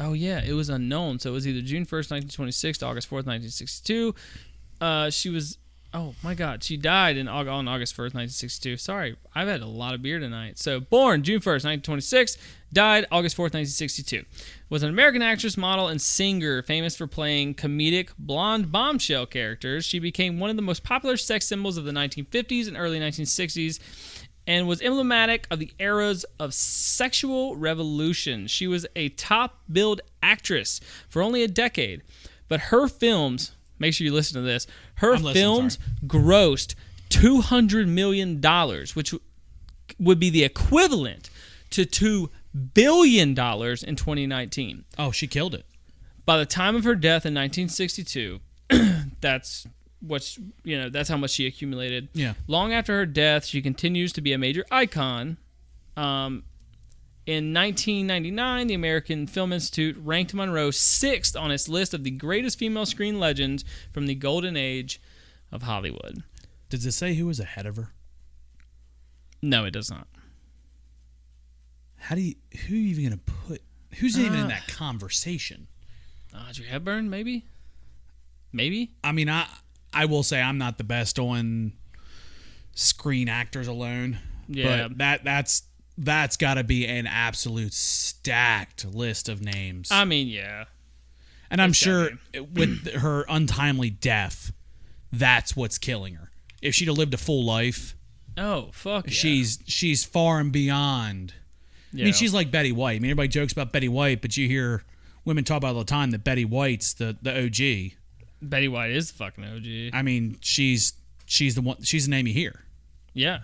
Oh, yeah, it was unknown. So it was either June 1st, 1926 to August 4th, 1962. She was... Oh, my God. She died on August 1st, 1962. Sorry, I've had a lot of beer tonight. So, born June 1st, 1926. Died August 4th, 1962. Was an American actress, model, and singer famous for playing comedic blonde bombshell characters. She became one of the most popular sex symbols of the 1950s and early 1960s and was emblematic of the eras of sexual revolution. She was a top-billed actress for only a decade, but her films... Make sure you listen to this. Her films grossed $200 million, which would be the equivalent to $2 billion in 2019. Oh, she killed it. By the time of her death in 1962, that's how much she accumulated. Yeah. Long after her death, she continues to be a major icon. In 1999, the American Film Institute ranked Monroe 6th on its list of the greatest female screen legends from the golden age of Hollywood. Does it say who was ahead of her? No, it does not. Who are you even going to put? Who's even in that conversation? Audrey Hepburn, maybe? Maybe? I mean, I will say I'm not the best on screen actors alone. Yeah. But that's got to be an absolute stacked list of names. I mean, yeah. And I'm sure with her untimely death, that's what's killing her. If she'd have lived a full life, oh, fuck yeah. she's far and beyond. Yeah. I mean, she's like Betty White. I mean, everybody jokes about Betty White, but you hear women talk about all the time that Betty White's the OG. Betty White is the fucking OG. I mean, she's the one. She's the name you hear. Yeah.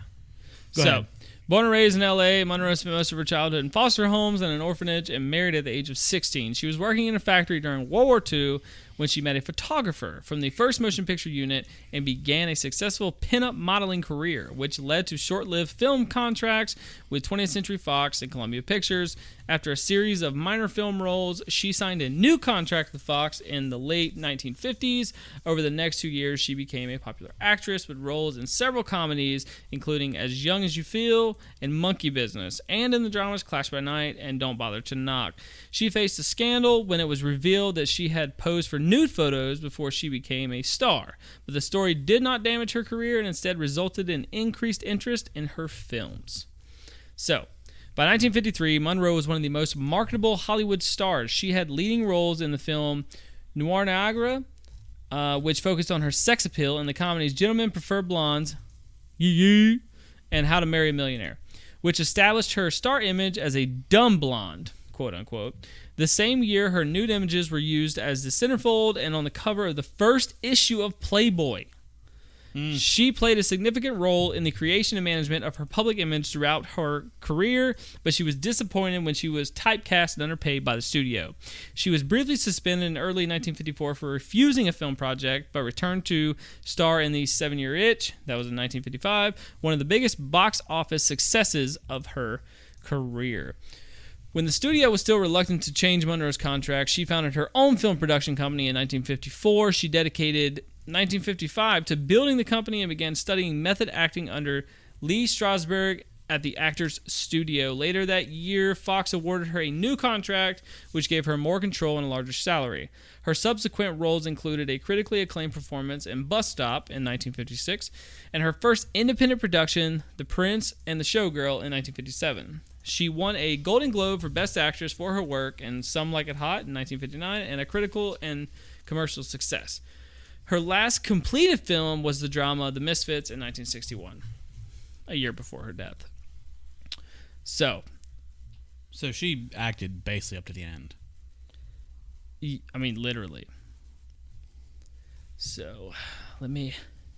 Go ahead. Born and raised in L.A., Monroe spent most of her childhood in foster homes and an orphanage and married at the age of 16. She was working in a factory during World War II when she met a photographer from the first motion picture unit and began a successful pinup modeling career, which led to short-lived film contracts with 20th Century Fox and Columbia Pictures. After a series of minor film roles, she signed a new contract with Fox in the late 1950s. Over the next 2 years, she became a popular actress with roles in several comedies, including As Young as You Feel and Monkey Business, and in the dramas Clash by Night and Don't Bother to Knock. She faced a scandal when it was revealed that she had posed for nude photos before she became a star, but the story did not damage her career and instead resulted in increased interest in her films. So, by 1953, Monroe was one of the most marketable Hollywood stars. She had leading roles in the film Noir Niagara, which focused on her sex appeal, and the comedies Gentlemen Prefer Blondes, and How to Marry a Millionaire, which established her star image as a dumb blonde, quote unquote. The same year, her nude images were used as the centerfold and on the cover of the first issue of Playboy. She played a significant role in the creation and management of her public image throughout her career, but she was disappointed when she was typecast and underpaid by the studio. She was briefly suspended in early 1954 for refusing a film project, but returned to star in the 7-Year Itch. That was in 1955, one of the biggest box office successes of her career. When the studio was still reluctant to change Monroe's contract, she founded her own film production company in 1954. She dedicated 1955 to building the company and began studying method acting under Lee Strasberg at the Actors Studio. Later that year, Fox awarded her a new contract, which gave her more control and a larger salary. Her subsequent roles included a critically acclaimed performance in Bus Stop in 1956, and her first independent production, The Prince and the Showgirl, in 1957. She won a Golden Globe for Best Actress for her work in Some Like It Hot in 1959, and a critical and commercial success. Her last completed film was the drama The Misfits in 1961, a year before her death. So she acted basically up to the end. I mean, literally. So let me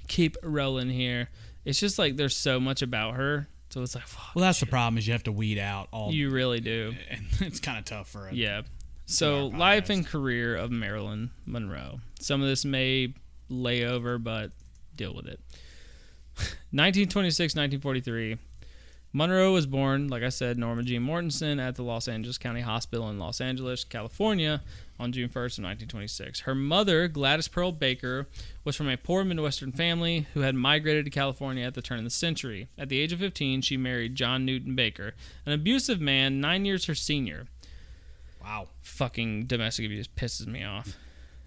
keep rolling here. It's just like there's so much about her. So it's like, fuck, Well, that's the problem is you have to weed out all. you really do. And it's kind of tough for it. Yeah. So, our life podcast. and career of Marilyn Monroe. Some of this may lay over, but deal with it. 1926, 1943. Monroe was born, like I said, Norma Jean Mortensen at the Los Angeles County Hospital in Los Angeles, California, on June 1st of 1926. Her mother, Gladys Pearl Baker, was from a poor Midwestern family who had migrated to California at the turn of the century. At the age of 15, she married John Newton Baker, an abusive man 9 years her senior. Wow. Fucking domestic abuse pisses me off.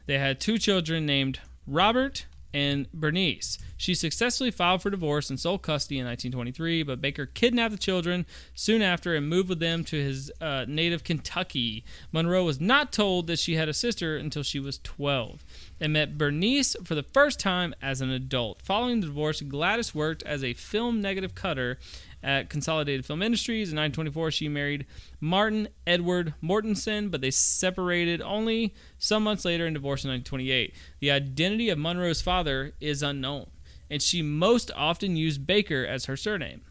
They had 2 children named Robert and Bernice. She successfully filed for divorce and sole custody in 1923, but Baker kidnapped the children soon after and moved with them to his native Kentucky. Monroe was not told that she had a sister until she was 12 and met Bernice for the first time as an adult. Following the divorce, Gladys worked as a film negative cutter at Consolidated Film Industries. In 1924, she married Martin Edward Mortensen, but they separated only some months later and divorced in 1928. The identity of Monroe's father is unknown, and she most often used Baker as her surname.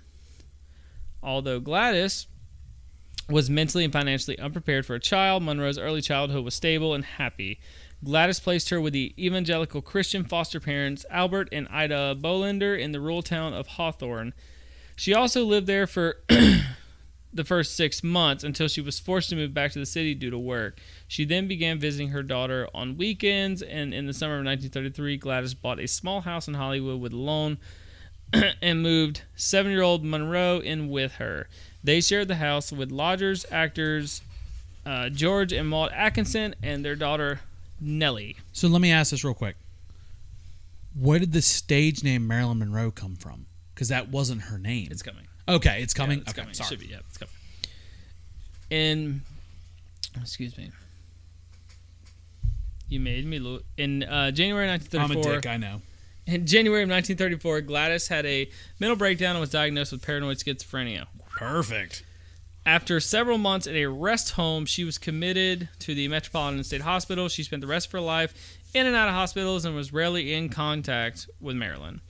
Although Gladys was mentally and financially unprepared for a child, Monroe's early childhood was stable and happy. Gladys placed her with the evangelical Christian foster parents Albert and Ida Bolender in the rural town of Hawthorne. She also lived there for the first 6 months until she was forced to move back to the city due to work. She then began visiting her daughter on weekends, and in the summer of 1933, Gladys bought a small house in Hollywood with a loan and moved 7-year-old Monroe in with her. They shared the house with lodgers, actors George and Maud Atkinson, and their daughter Nellie. So let me ask this real quick. Where did the stage name Marilyn Monroe come from? Because that wasn't her name. It's coming. Okay, it's coming. Yeah, it's okay, coming. sorry. It should be. Yeah, it's coming. Excuse me. You made me look. In January 1934. I'm a dick, I know. In January of 1934, Gladys had a mental breakdown and was diagnosed with paranoid schizophrenia. Perfect. After several months at a rest home, she was committed to the Metropolitan State Hospital. She spent the rest of her life in and out of hospitals and was rarely in contact with Marilyn.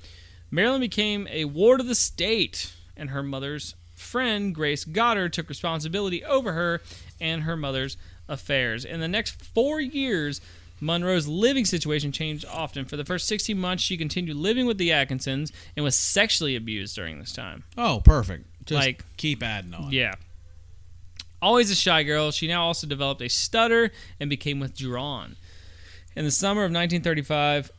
Marilyn became a ward of the state, and her mother's friend, Grace Goddard, took responsibility over her and her mother's affairs. In the next 4 years, Monroe's living situation changed often. For the first 16 months, she continued living with the Atkinsons and was sexually abused during this time. Oh, perfect. Just Like- keep adding on. Yeah. Always a shy girl, she now also developed a stutter and became withdrawn. In the summer of 1935,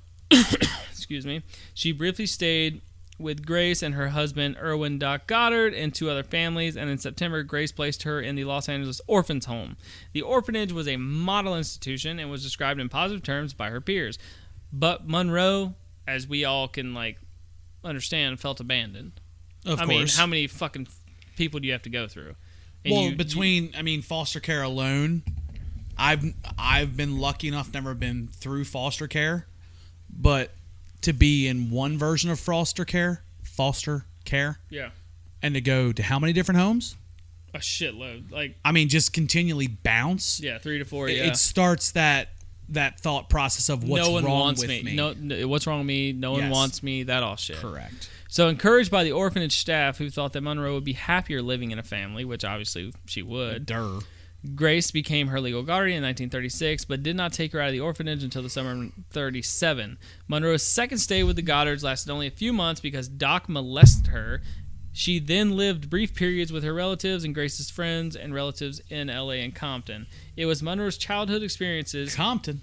excuse me, she briefly stayed with Grace and her husband, Irwin Doc Goddard, and 2 other families, and in September, Grace placed her in the Los Angeles Orphans Home. The orphanage was a model institution and was described in positive terms by her peers. But Monroe, as we all can, understand, felt abandoned. Of I course. mean, how many fucking people do you have to go through? And Well, foster care alone, I've been lucky enough, never been through foster care, but to be in one version of foster care, Yeah. and to go to how many different homes? A shitload. Just continually bounce. 3 to 4, yeah. It starts that thought process of what's no one wrong wants with me. No, what's wrong with me? No one Yes. wants me. That all shit. Correct. So, encouraged by the orphanage staff who thought that Monroe would be happier living in a family, which obviously she would, Durr. Grace became her legal guardian in 1936, but did not take her out of the orphanage until the summer of 1937. Monroe's second stay with the Goddards lasted only a few months because Doc molested her. She then lived brief periods with her relatives and Grace's friends and relatives in LA and Compton. It was Monroe's childhood experiences. Compton.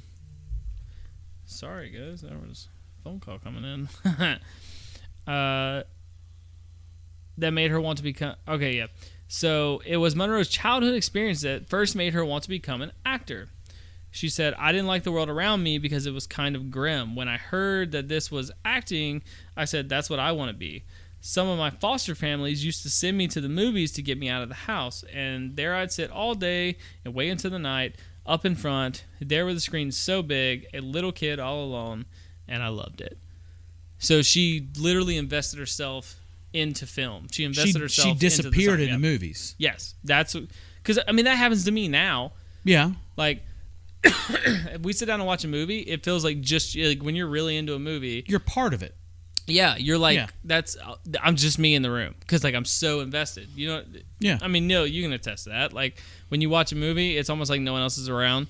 Sorry, guys. There was a phone call coming in. That made her want to become... Okay, yeah. So, it was Monroe's childhood experience that first made her want to become an actor. She said, I didn't like the world around me because it was kind of grim. When I heard that this was acting, I said, that's what I want to be. Some of my foster families used to send me to the movies to get me out of the house, and there I'd sit all day and wait until the night, up in front, there with the screen so big, a little kid all alone, and I loved it. So she literally invested herself into film. She invested herself She into the disappeared song. in the movies. Yes. That's... Because, that happens to me now. Yeah. if we sit down and watch a movie, it feels like just like when you're really into a movie. You're part of it. Yeah, you're like, Yeah. I'm just me in the room because like I'm so invested. You know? Yeah. I mean, Neil, you can attest to that. Like when you watch a movie, it's almost like no one else is around.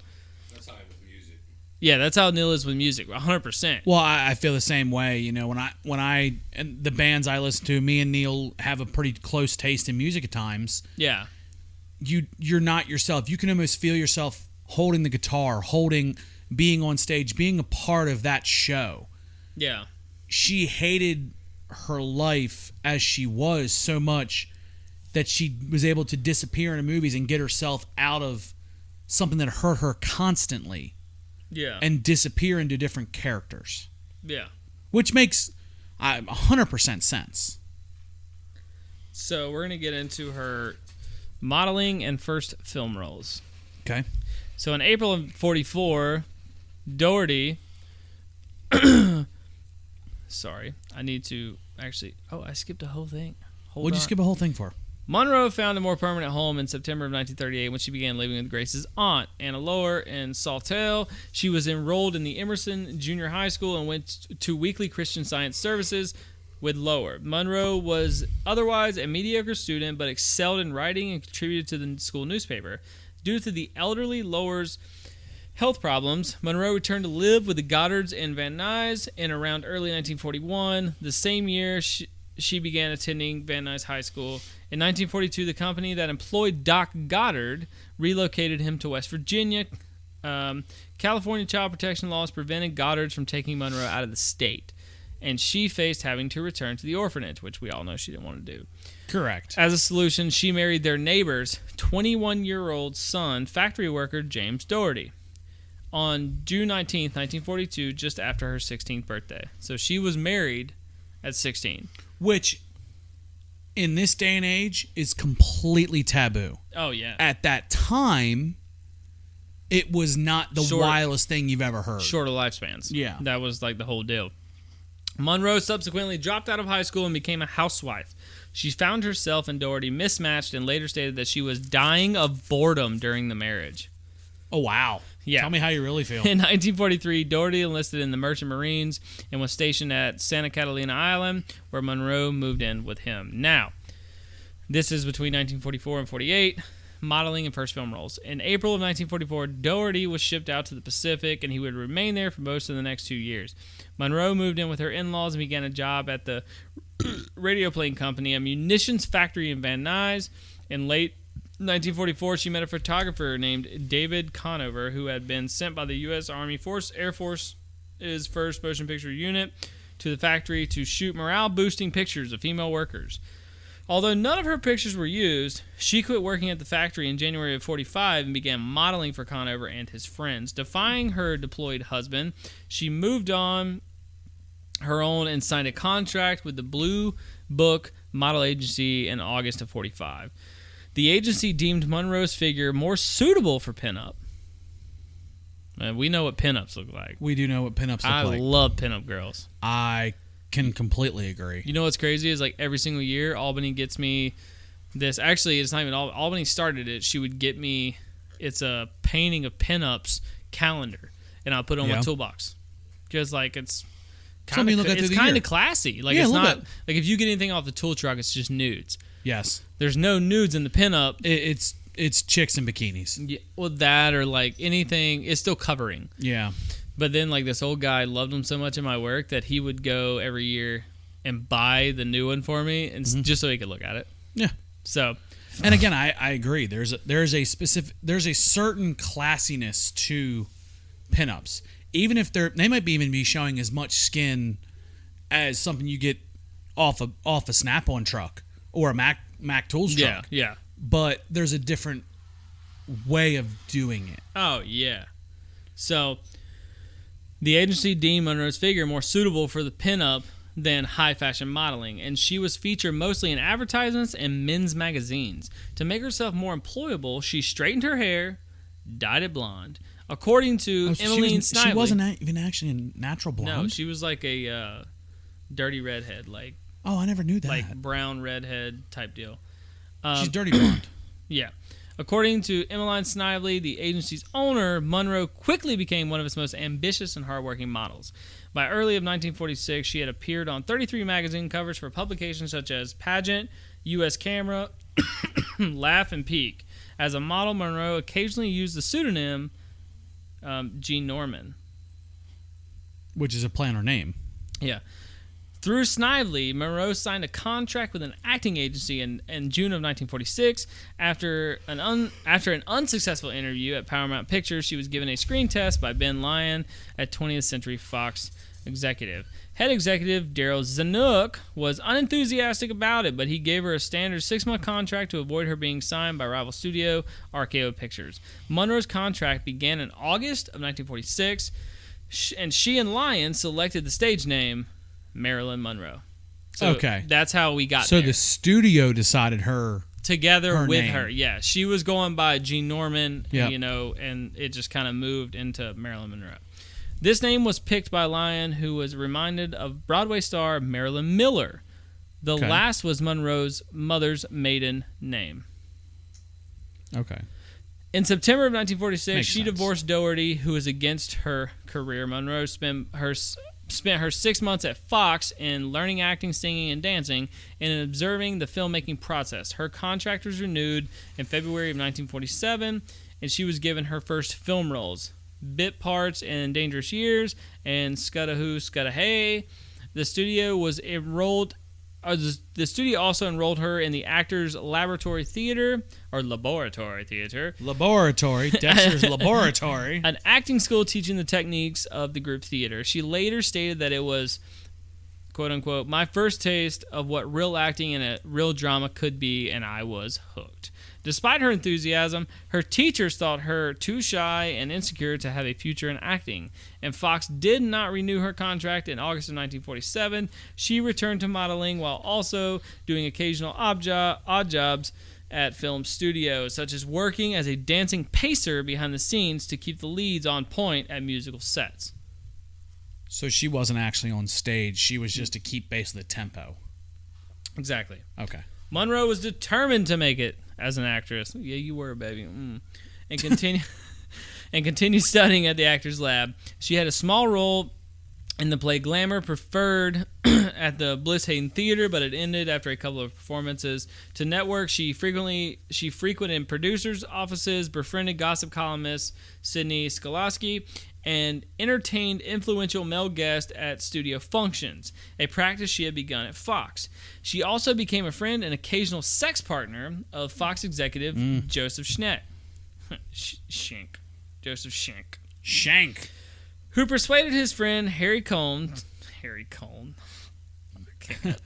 That's how I am with music. Yeah, that's how Neil is with music, 100%. Well, I feel the same way. You know, when I and the bands I listen to, me and Neil have a pretty close taste in music at times. Yeah. You're not yourself. You can almost feel yourself holding the guitar, being on stage, being a part of that show. Yeah. She hated her life as she was so much that she was able to disappear in the movies and get herself out of something that hurt her constantly. Yeah. And disappear into different characters. Yeah. Which makes 100% sense. So we're going to get into her modeling and first film roles. Okay. So in April of 44, Doherty... Sorry, I need to actually... Oh, I skipped a whole thing. What'd you skip a whole thing for? Monroe found a more permanent home in September of 1938 when she began living with Grace's aunt, Anna Lower, in Saltell. She was enrolled in the Emerson Junior High School and went to weekly Christian Science services with Lower. Monroe was otherwise a mediocre student but excelled in writing and contributed to the school newspaper. Due to the elderly Lower's health problems, Monroe returned to live with the Goddards and Van Nuys in around early 1941. The same year, she began attending Van Nuys High School. In 1942, the company that employed Doc Goddard relocated him to West Virginia. California child protection laws prevented Goddards from taking Monroe out of the state, and she faced having to return to the orphanage, which we all know she didn't want to do. Correct. As a solution, she married their neighbor's 21-year-old son, factory worker James Doherty, on June 19th, 1942, just after her 16th birthday. So she was married at 16. Which, in this day and age, is completely taboo. Oh, yeah. At that time, it was not the wildest thing you've ever heard. Shorter lifespans. Yeah. That was like the whole deal. Monroe subsequently dropped out of high school and became a housewife. She found herself and Doherty mismatched and later stated that she was dying of boredom during the marriage. Oh, wow. Yeah. Tell me how you really feel. In 1943, Doherty enlisted in the Merchant Marines and was stationed at Santa Catalina Island, where Monroe moved in with him. Now, this is between 1944 and 48, modeling and first film roles. In April of 1944, Doherty was shipped out to the Pacific, and he would remain there for most of the next 2 years. Monroe moved in with her in-laws and began a job at the Radioplane Company, a munitions factory in Van Nuys. In late 1944, she met a photographer named David Conover, who had been sent by the U.S. Army Air Force's first motion picture unit to the factory to shoot morale-boosting pictures of female workers. Although none of her pictures were used, she quit working at the factory in January of 45 and began modeling for Conover and his friends. Defying her deployed husband, she moved on her own and signed a contract with the Blue Book Model Agency in August of 45. The agency deemed Monroe's figure more suitable for pinup. We know what pinups look like. We do know what pinups look like. I love pinup girls. I can completely agree. You know what's crazy is like every single year, Albany gets me this. Actually, it's not even Albany started it. She would get me. It's a painting of pinups calendar, and I'll put it on my toolbox because like it's kind of classy. Like it's not like if you get anything off the tool truck, it's just nudes. Yes. There's no nudes in the pinup. It's chicks in bikinis. Yeah, well, that or like anything. It's still covering. Yeah. But then like this old guy loved them so much in my work that he would go every year and buy the new one for me, and just so he could look at it. Yeah. So. And again, I agree. There's a certain classiness to pinups, even if they might even be showing as much skin as something you get off a Snap-on truck or a Mac Tools truck. Yeah. But there's a different way of doing it. Oh yeah. So the agency deemed Monroe's figure more suitable for the pinup than high fashion modeling, and she was featured mostly in advertisements and men's magazines. To make herself more employable, she straightened her hair, dyed it blonde. According to Emmeline Snively, she wasn't even actually a natural blonde. No, she was like a dirty redhead, like I never knew that. Like brown redhead type deal. She's dirty blonde. Yeah. According to Emmeline Snively, the agency's owner, Monroe quickly became one of its most ambitious and hardworking models. By early of 1946, she had appeared on 33 magazine covers for publications such as Pageant, U.S. Camera, Laugh, and Peak. As a model, Monroe occasionally used the pseudonym Jean Norman. Which is a play on her name. Yeah. Through Snively, Monroe signed a contract with an acting agency in June of 1946. After an unsuccessful interview at Paramount Pictures, she was given a screen test by Ben Lyon at 20th Century Fox executive. Head executive Daryl Zanuck was unenthusiastic about it, but he gave her a standard 6-month contract to avoid her being signed by rival studio RKO Pictures. Monroe's contract began in August of 1946, and she and Lyon selected the stage name Marilyn Monroe. So okay. That's how we got so there. The studio decided together with name. her. Yeah, she was going by Jean Norman, Yep. And it just kind of moved into Marilyn Monroe. This name was picked by Lyon, who was reminded of Broadway star Marilyn Miller. The Okay. last was Monroe's mother's maiden name. Okay. In September of 1946, Makes she sense. divorced Doherty, who was against her career. Monroe spent her 6 months at Fox in learning acting, singing, and dancing, and in observing the filmmaking process. Her contract was renewed in February of 1947, and she was given her first film roles, bit parts in Dangerous Years and Scudda Hoo, Scudda Hey. The studio also enrolled her in the Actors Laboratory Theater, or Laboratory Theater, Dexter's Laboratory. an acting school teaching the techniques of the group theater. She later stated that it was, quote unquote, my first taste of what real acting and a real drama could be, and I was hooked. Despite her enthusiasm, her teachers thought her too shy and insecure to have a future in acting, and Fox did not renew her contract in August of 1947. She returned to modeling while also doing occasional odd jobs at film studios, such as working as a dancing pacer behind the scenes to keep the leads on point at musical sets. So she wasn't actually on stage. She was just to keep pace with the tempo. Exactly. Okay. Monroe was determined to make it as an actress. Yeah, you were, baby. And continue studying at the Actors Lab. She had a small role in the play Glamour, preferred at the Bliss Hayden Theater, but it ended after a couple of performances. To network, she frequented producers' offices, befriended gossip columnist Sidney Skolaski, and entertained influential male guests at studio functions, a practice she had begun at Fox. She also became a friend and occasional sex partner of Fox executive Joseph Schneck. Joseph Shank. Who persuaded his friend Harry Cohn.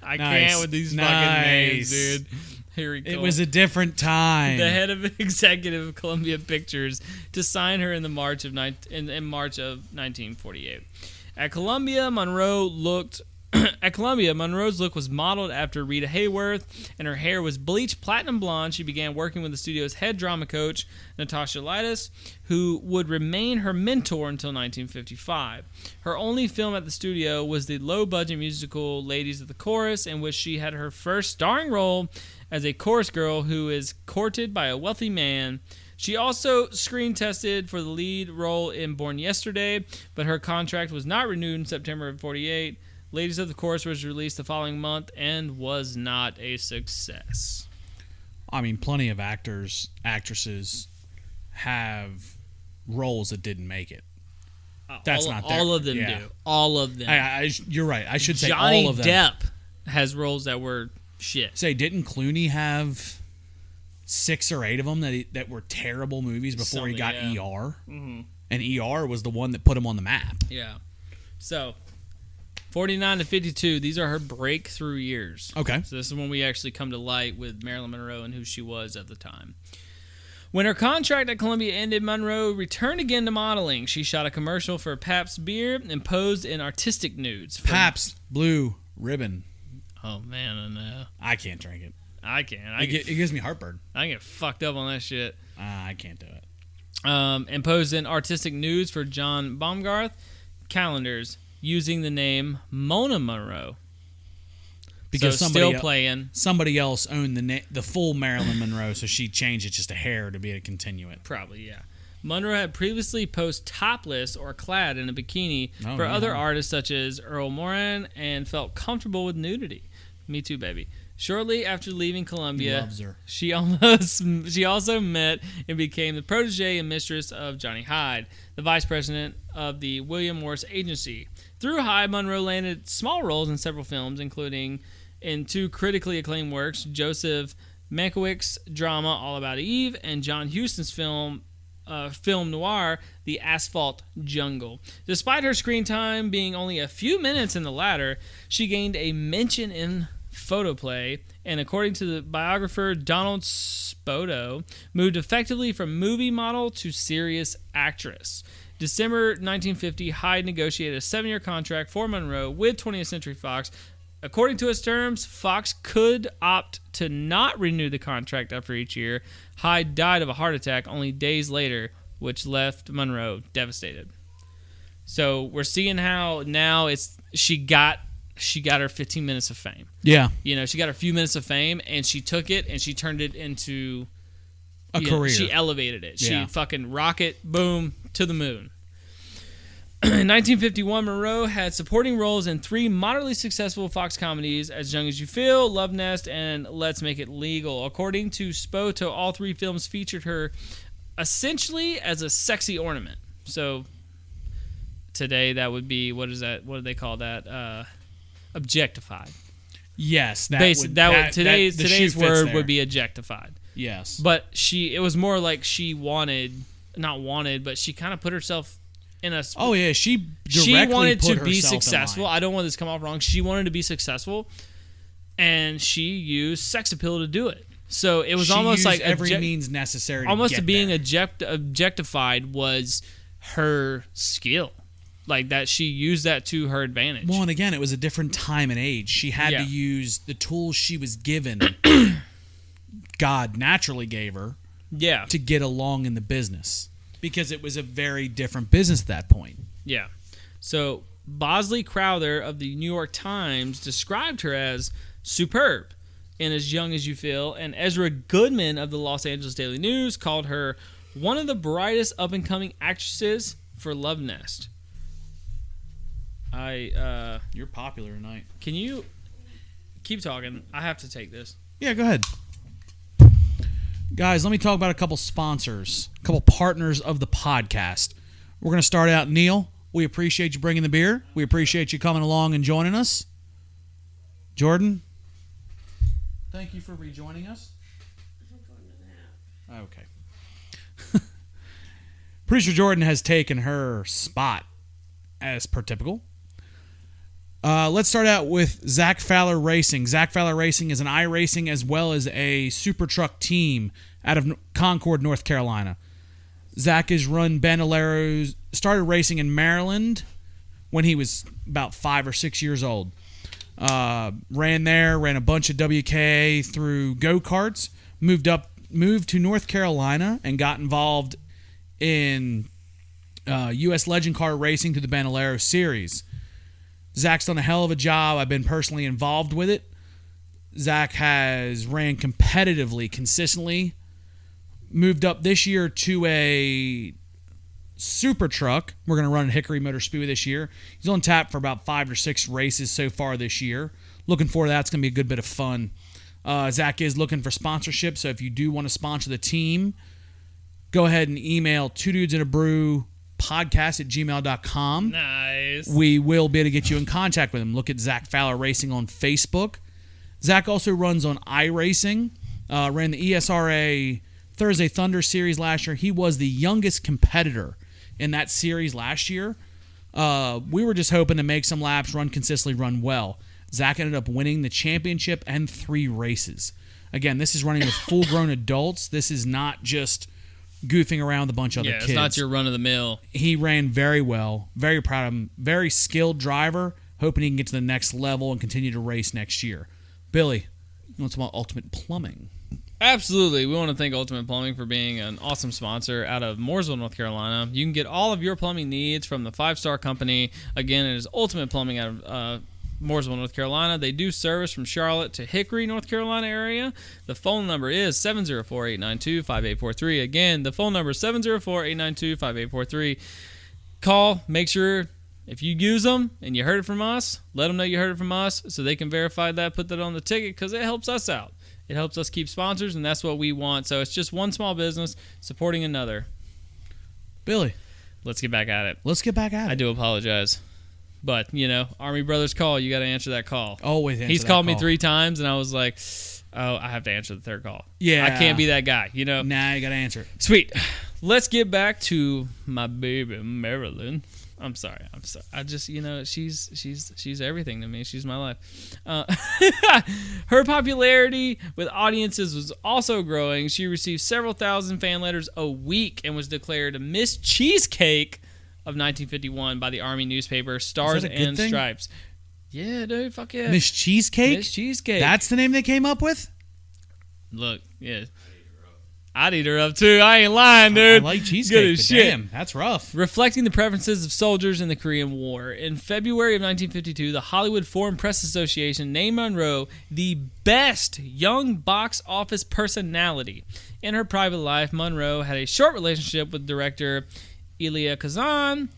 I can't with these fucking names, dude. Harry Cohn. It was a different time. The head of executive of Columbia Pictures, to sign her in March of 1948. At Columbia, Monroe's look was modeled after Rita Hayworth, and her hair was bleached platinum blonde. She began working with the studio's head drama coach, Natasha Lightis, who would remain her mentor until 1955. Her only film at the studio was the low-budget musical Ladies of the Chorus, in which she had her first starring role as a chorus girl who is courted by a wealthy man. She also screen tested for the lead role in Born Yesterday, but her contract was not renewed in September of 1948. Ladies of the Chorus was released the following month and was not a success. I mean, plenty of actresses have roles that didn't make it. That's not their, all of them do. All of them. You're right. I should say Johnny all of them. Depp has roles that were shit. Say, didn't Clooney have 6 or 8 of them that were terrible movies before he got ER? Mm-hmm. And ER was the one that put him on the map. Yeah. So, 49 to 52, these are her breakthrough years. Okay. So this is when we actually come to light with Marilyn Monroe and who she was at the time. When her contract at Columbia ended, Monroe returned again to modeling. She shot a commercial for Pabst beer and posed in artistic nudes. Pabst Blue Ribbon. Oh, man, I know. I can't drink it. I can't. It gives me heartburn. I get fucked up on that shit. I can't do it. And posed in artistic nudes for John Baumgarth calendars using the name Mona Monroe. because so still playing. somebody else owned the full Marilyn Monroe, so she changed it just a hair to be able to continue it. Probably, yeah. Monroe had previously posed topless or clad in a bikini for other artists such as Earl Moran and felt comfortable with nudity. Me too, baby. Shortly after leaving Columbia, Loves her. she also met and became the protege and mistress of Johnny Hyde, the vice president of the William Morris Agency. Through Hyde, Monroe landed small roles in several films, including in 2 critically acclaimed works, Joseph Mankiewicz's drama All About Eve and John Huston's film noir, The Asphalt Jungle. Despite her screen time being only a few minutes in the latter, she gained a mention in photoplay, and according to the biographer Donald Spoto, moved effectively from movie model to serious actress. December 1950, Hyde negotiated a 7-year contract for Monroe with 20th Century Fox. According to its terms, Fox could opt to not renew the contract after each year. Hyde died of a heart attack only days later, which left Monroe devastated. So we're seeing how now she got her 15 minutes of fame. Yeah. You know, she got her few minutes of fame, and she took it and she turned it into a career. She elevated it. Yeah. She fucking rocket, boom, to the moon. In 1951, Monroe had supporting roles in 3 moderately successful Fox comedies, As Young as You Feel, Love Nest, and Let's Make It Legal. According to Spoto, all 3 films featured her essentially as a sexy ornament. So today that would be, what do they call that? Objectified. Yes. Today's word would be objectified. Yes. But it was more like she but she kind of put herself in a... Oh, yeah. She wanted put to be herself in successful. line. I don't want this to come off wrong. She wanted to be successful, and she used sex appeal to do it. So it was almost like every means necessary. Almost to being there. Objectified was her skill, like that. She used that to her advantage. Well, and again, it was a different time and age. She had to use the tools she was given. God naturally gave her. Yeah. To get along in the business. Because it was a very different business at that point. Yeah. So Bosley Crowther of the New York Times described her as superb in As Young as You Feel, and Ezra Goodman of the Los Angeles Daily News called her one of the brightest up-and-coming actresses for Love Nest. You're popular tonight. Can you keep talking? I have to take this. Yeah, go ahead. Guys, let me talk about a couple sponsors, a couple partners of the podcast. We're going to start out, Neil. We appreciate you bringing the beer. We appreciate you coming along and joining us. Jordan, thank you for rejoining us. Okay. Producer Jordan has taken her spot, as per typical. Let's start out with Zach Fowler Racing. Zach Fowler Racing is an iRacing as well as a super truck team out of Concord, North Carolina. Zach has run Bandoleros, started racing in Maryland when he was about 5 or 6 years old. Ran a bunch of WK through go-karts, moved to North Carolina and got involved in U.S. Legend Car Racing through the Bandolero Series. Zach's done a hell of a job. I've been personally involved with it. Zach has ran competitively, consistently. Moved up this year to a super truck. We're going to run at Hickory Motor Speedway this year. He's on tap for about 5 or 6 races so far this year. Looking forward to that. It's going to be a good bit of fun. Zach is looking for sponsorship, so if you do want to sponsor the team, go ahead and email Twodudesandabrewpodcast@gmail.com. Nice. We will be able to get you in contact with him. Look at Zach Fowler Racing on Facebook. Zach also runs on iRacing. Ran the ESRA Thursday Thunder Series last year. He was the youngest competitor in that series last year. We were just hoping to make some laps, run consistently, run well. Zach ended up winning the championship and 3 races. Again, this is running with full-grown adults. This is not just goofing around with a bunch of other kids. It's not your run-of-the-mill. He ran very well. Very proud of him. Very skilled driver. Hoping he can get to the next level and continue to race next year. Billy, you want some Ultimate Plumbing? Absolutely. We want to thank Ultimate Plumbing for being an awesome sponsor out of Mooresville, North Carolina. You can get all of your plumbing needs from the 5-star company. Again, it is Ultimate Plumbing out of Mooresville, North Carolina. They do service from Charlotte to Hickory, North Carolina area. The phone number is 704-892-5843. Again, the phone number is 704-892-5843. Call, make sure if you use them and you heard it from us, let them know you heard it from us so they can verify that, put that on the ticket, because it helps us out. It helps us keep sponsors, and that's what we want. So it's just one small business supporting another. Billy, let's get back at it. I do apologize. But, Army Brothers call, you got to answer that call. Always answer He's called me 3 times, and I was like, oh, I have to answer the third call. Yeah. I can't be that guy, Nah, you got to answer it. Sweet. Let's get back to my baby, Marilyn. I'm sorry. I just, she's everything to me. She's my life. Her popularity with audiences was also growing. She received several thousand fan letters a week and was declared Miss Cheesecake of 1951 by the Army newspaper Stars and Stripes. Yeah, dude, fuck yeah. Miss Cheesecake? Miss Cheesecake. That's the name they came up with? Look, yeah. I'd eat her up too. I ain't lying, dude. I like cheesecake, Good as but shit. damn, that's rough. Reflecting the preferences of soldiers in the Korean War. In February of 1952, the Hollywood Foreign Press Association named Monroe the best young box office personality. In her private life, Monroe had a short relationship with director Elia Kazan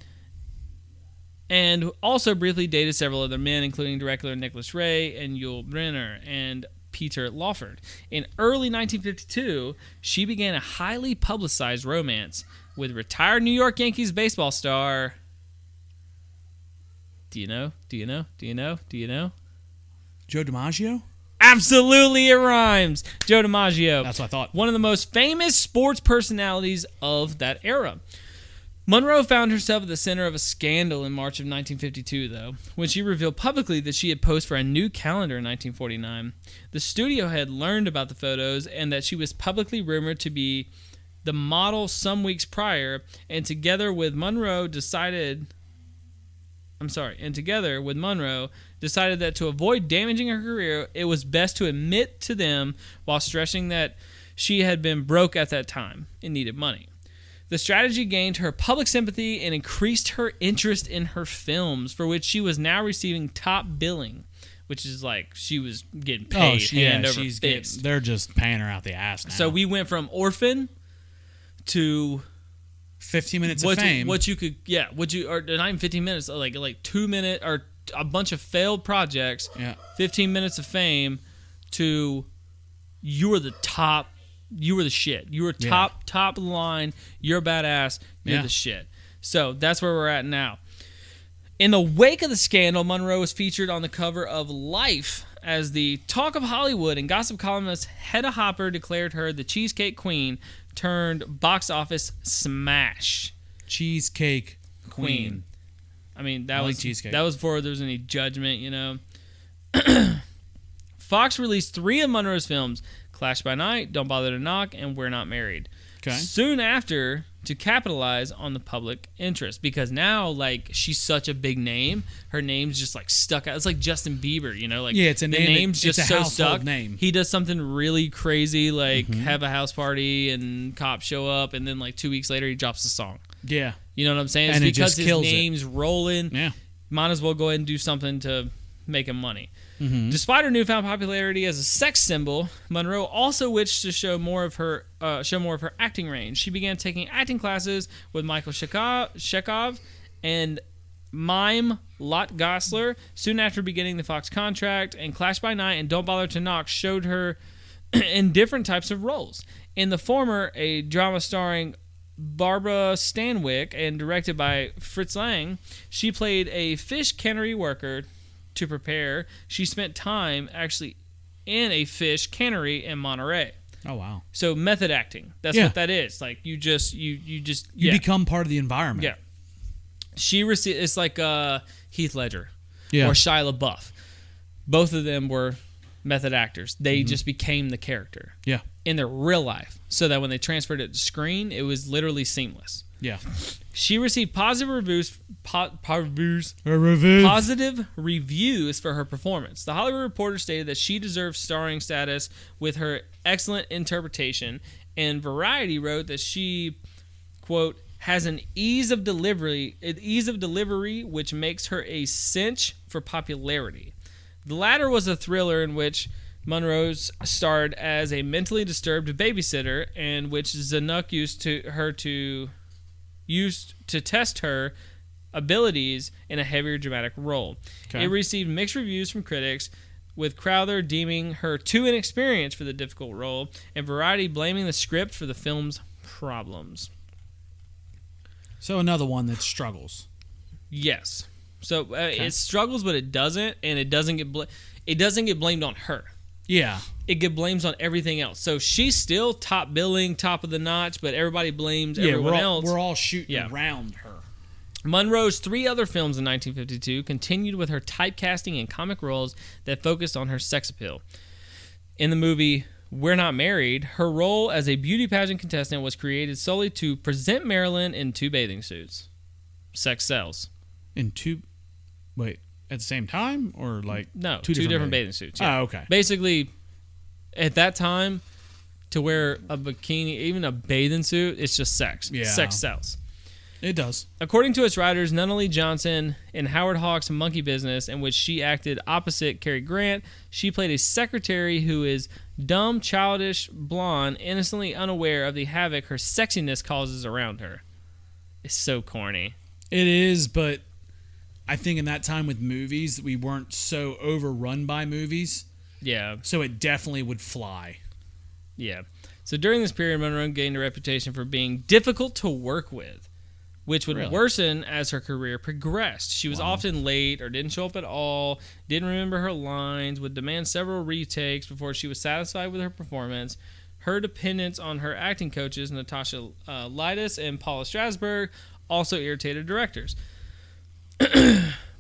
and also briefly dated several other men, including director Nicholas Ray and Yul Brynner and Peter Lawford. In early 1952, she began a highly publicized romance with retired New York Yankees baseball star. Do you know? Joe DiMaggio? Absolutely, it rhymes. Joe DiMaggio. That's what I thought. One of the most famous sports personalities of that era. Monroe found herself at the center of a scandal in March of 1952, though, when she revealed publicly that she had posed for a new calendar in 1949. The studio had learned about the photos and that she was publicly rumored to be the model some weeks prior, and together with Monroe decided that to avoid damaging her career, it was best to admit to them while stressing that she had been broke at that time and needed money. The strategy gained her public sympathy and increased her interest in her films, for which she was now receiving top billing, which is like she was getting paid hand over fist. They're just paying her out the ass now. So we went from orphan to 15 minutes of fame. Or not even 15 minutes, like 2 minute or a bunch of failed projects. Yeah. 15 minutes of fame to you were the top. You were the shit. You were top of the line. You're a badass. You're the shit. So that's where we're at now. In the wake of the scandal, Monroe was featured on the cover of Life as the talk of Hollywood, and gossip columnist Hedda Hopper declared her the Cheesecake Queen turned box office smash. Cheesecake Queen. I mean, that was cheesecake. That was before there was any judgment, Fox released 3 of Monroe's films: Clash by Night, Don't Bother to Knock, and We're Not Married. Okay. Soon after, to capitalize on the public interest, because now, she's such a big name, her name's just stuck out. It's like Justin Bieber, it's a name. The name's just it's a so household stuck. Name. He does something really crazy, have a house party and cops show up, and then 2 weeks later he drops a song. Yeah. You know what I'm saying? It's and because it just kills his name's rolling. Yeah. Might as well go ahead and do something to make him money. Mm-hmm. Despite her newfound popularity as a sex symbol, Monroe also wished to show more of her acting range. She began taking acting classes with Michael Chekhov and mime Lot Gosler soon after beginning the Fox contract, and Clash by Night and Don't Bother to Knock showed her in different types of roles. In the former, a drama starring Barbara Stanwyck and directed by Fritz Lang, she played a fish cannery worker. To prepare, she spent time actually in a fish cannery in Monterey. Oh wow! So method acting. That's what that is. You become part of the environment. Yeah. She received. It's like Heath Ledger or Shia LaBeouf. Both of them were method actors. They just became the character. Yeah. In their real life, so that when they transferred it to screen, it was literally seamless. Yeah. She received positive reviews for her performance. The Hollywood Reporter stated that she deserved starring status with her excellent interpretation, and Variety wrote that she, quote, has an ease of delivery which makes her a cinch for popularity. The latter was a thriller in which Monroe starred as a mentally disturbed babysitter, and which Zanuck used to test her abilities in a heavier dramatic role. Okay. It received mixed reviews from critics, with Crowther deeming her too inexperienced for the difficult role, and Variety blaming the script for the film's problems. So another one that struggles. Yes. So it struggles, but it doesn't, and it doesn't get blamed on her. Yeah. It get blames on everything else. So she's still top billing, top of the notch, but everybody blames everyone else. We're all shooting around her. Monroe's 3 other films in 1952 continued with her typecasting and comic roles that focused on her sex appeal. In the movie We're Not Married, her role as a beauty pageant contestant was created solely to present Marilyn in 2 bathing suits. Sex sells. Wait, at the same time? Or like No, 2 different bathing suits. Yeah. Oh, okay. Basically, at that time, to wear a bikini, even a bathing suit, it's just sex. Yeah. Sex sells. It does. According to its writers, Nunnally Johnson in Howard Hawks' Monkey Business, in which she acted opposite Cary Grant, she played a secretary who is dumb, childish, blonde, innocently unaware of the havoc her sexiness causes around her. It's so corny. It is, but I think in that time with movies, we weren't so overrun by movies, Yeah. so it definitely would fly. Yeah. So during this period, Monroe gained a reputation for being difficult to work with, which would worsen as her career progressed. She was often late or didn't show up at all, didn't remember her lines, would demand several retakes before she was satisfied with her performance. Her dependence on her acting coaches, Natasha Lytis and Paula Strasberg, also irritated directors.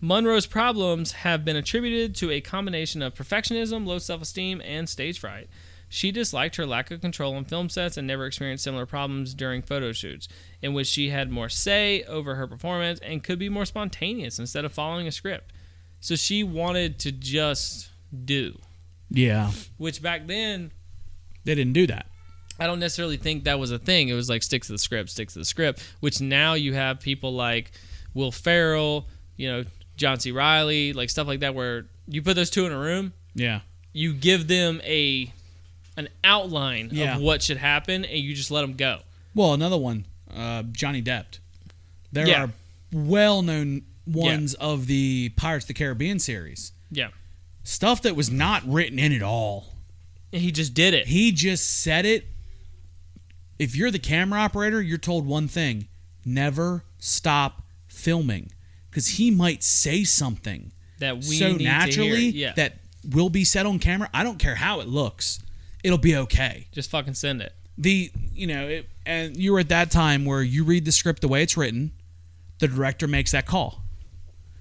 Monroe's problems have been attributed to a combination of perfectionism, low self-esteem, and stage fright. She disliked her lack of control on film sets and never experienced similar problems during photo shoots, in which she had more say over her performance and could be more spontaneous instead of following a script. So she wanted to just do. Yeah. Which back then, They didn't do that. I don't necessarily think that was a thing. It was like stick to the script, which now you have people like Will Ferrell, John C. Reilly, like stuff like that, where you put those 2 in a room, Yeah. you give them an outline Yeah. of what should happen, and you just let them go. Well, another one, Johnny Depp. There are well-known ones of the Pirates of the Caribbean series. Yeah. Stuff that was not written in at all. And he just did it. He just said it. If you're the camera operator, you're told one thing: never stop filming, because he might say something That we so need naturally to hear. Yeah. that will be said on camera. I don't care how it looks; it'll be okay. Just fucking send it. And you were at that time where you read the script the way it's written. The director makes that call.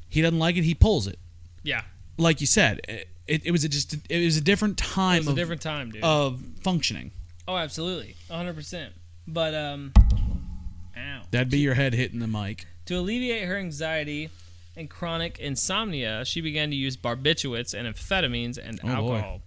He doesn't like it; he pulls it. Yeah. Like you said, it was a different time. It was a different time, dude. Of functioning. Oh, absolutely. 100%. But, ow. That'd be your head hitting the mic. To alleviate her anxiety and chronic insomnia, she began to use barbiturates and amphetamines and alcohol,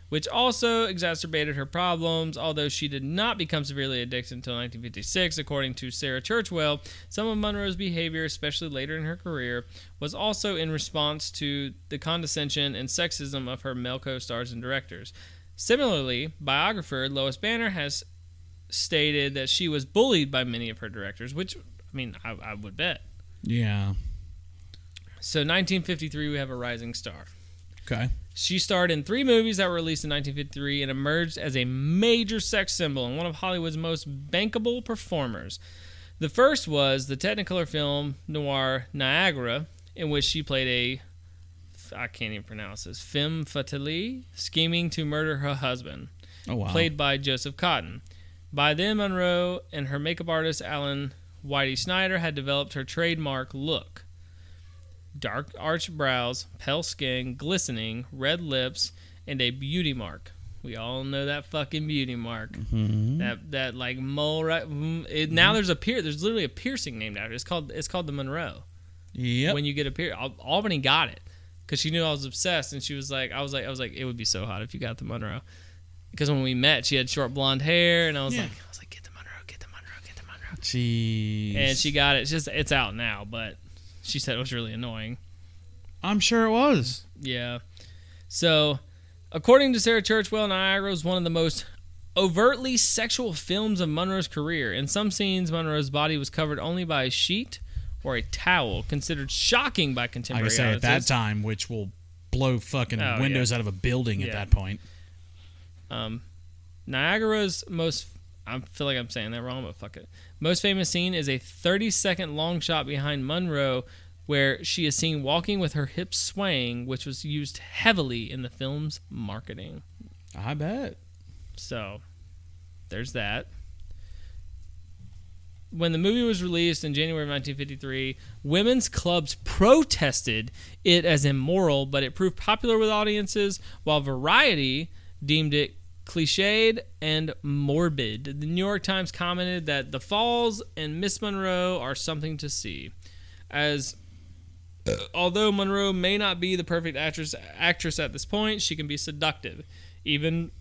which also exacerbated her problems, although she did not become severely addicted until 1956. According to Sarah Churchwell, some of Monroe's behavior, especially later in her career, was also in response to the condescension and sexism of her male co-stars and directors. Similarly, biographer Lois Banner has stated that she was bullied by many of her directors, which, I would bet. Yeah. So 1953, we have a rising star. Okay. She starred in 3 movies that were released in 1953 and emerged as a major sex symbol and one of Hollywood's most bankable performers. The first was the Technicolor film noir Niagara, in which she played I can't even pronounce this, femme fatale, scheming to murder her husband, played by Joseph Cotton. By then, Monroe and her makeup artist, Alan Whitey Snyder, had developed her trademark look. Dark arched brows, pale skin, glistening, red lips, and a beauty mark. We all know that fucking beauty mark. Mm-hmm. That like mole right. Now there's literally a piercing named after it. It's called the Monroe. Yep. When you get a piercing, Albany got it because she knew I was obsessed, and she was like, I was like, it would be so hot if you got the Monroe. Because when we met, she had short blonde hair, and I was like, get the Monroe, get the Monroe, get the Monroe. Jeez. And she got it. It's out now, but she said it was really annoying. I'm sure it was. Yeah. So, according to Sarah Churchwell, Niagara was one of the most overtly sexual films of Monroe's career. In some scenes, Monroe's body was covered only by a sheet or a towel, considered shocking by contemporary Like I say, at that audiences. time, which will blow fucking windows out of a building at that point. Niagara's most... I feel like I'm saying that wrong, but fuck it. Most famous scene is a 30-second long shot behind Monroe where she is seen walking with her hips swaying, which was used heavily in the film's marketing. I bet. So, there's that. When the movie was released in January of 1953, women's clubs protested it as immoral, but it proved popular with audiences, while Variety deemed it cliched and morbid. The New York Times commented that the falls and Miss Monroe are something to see. Although Monroe may not be the perfect actress at this point, she can be seductive, even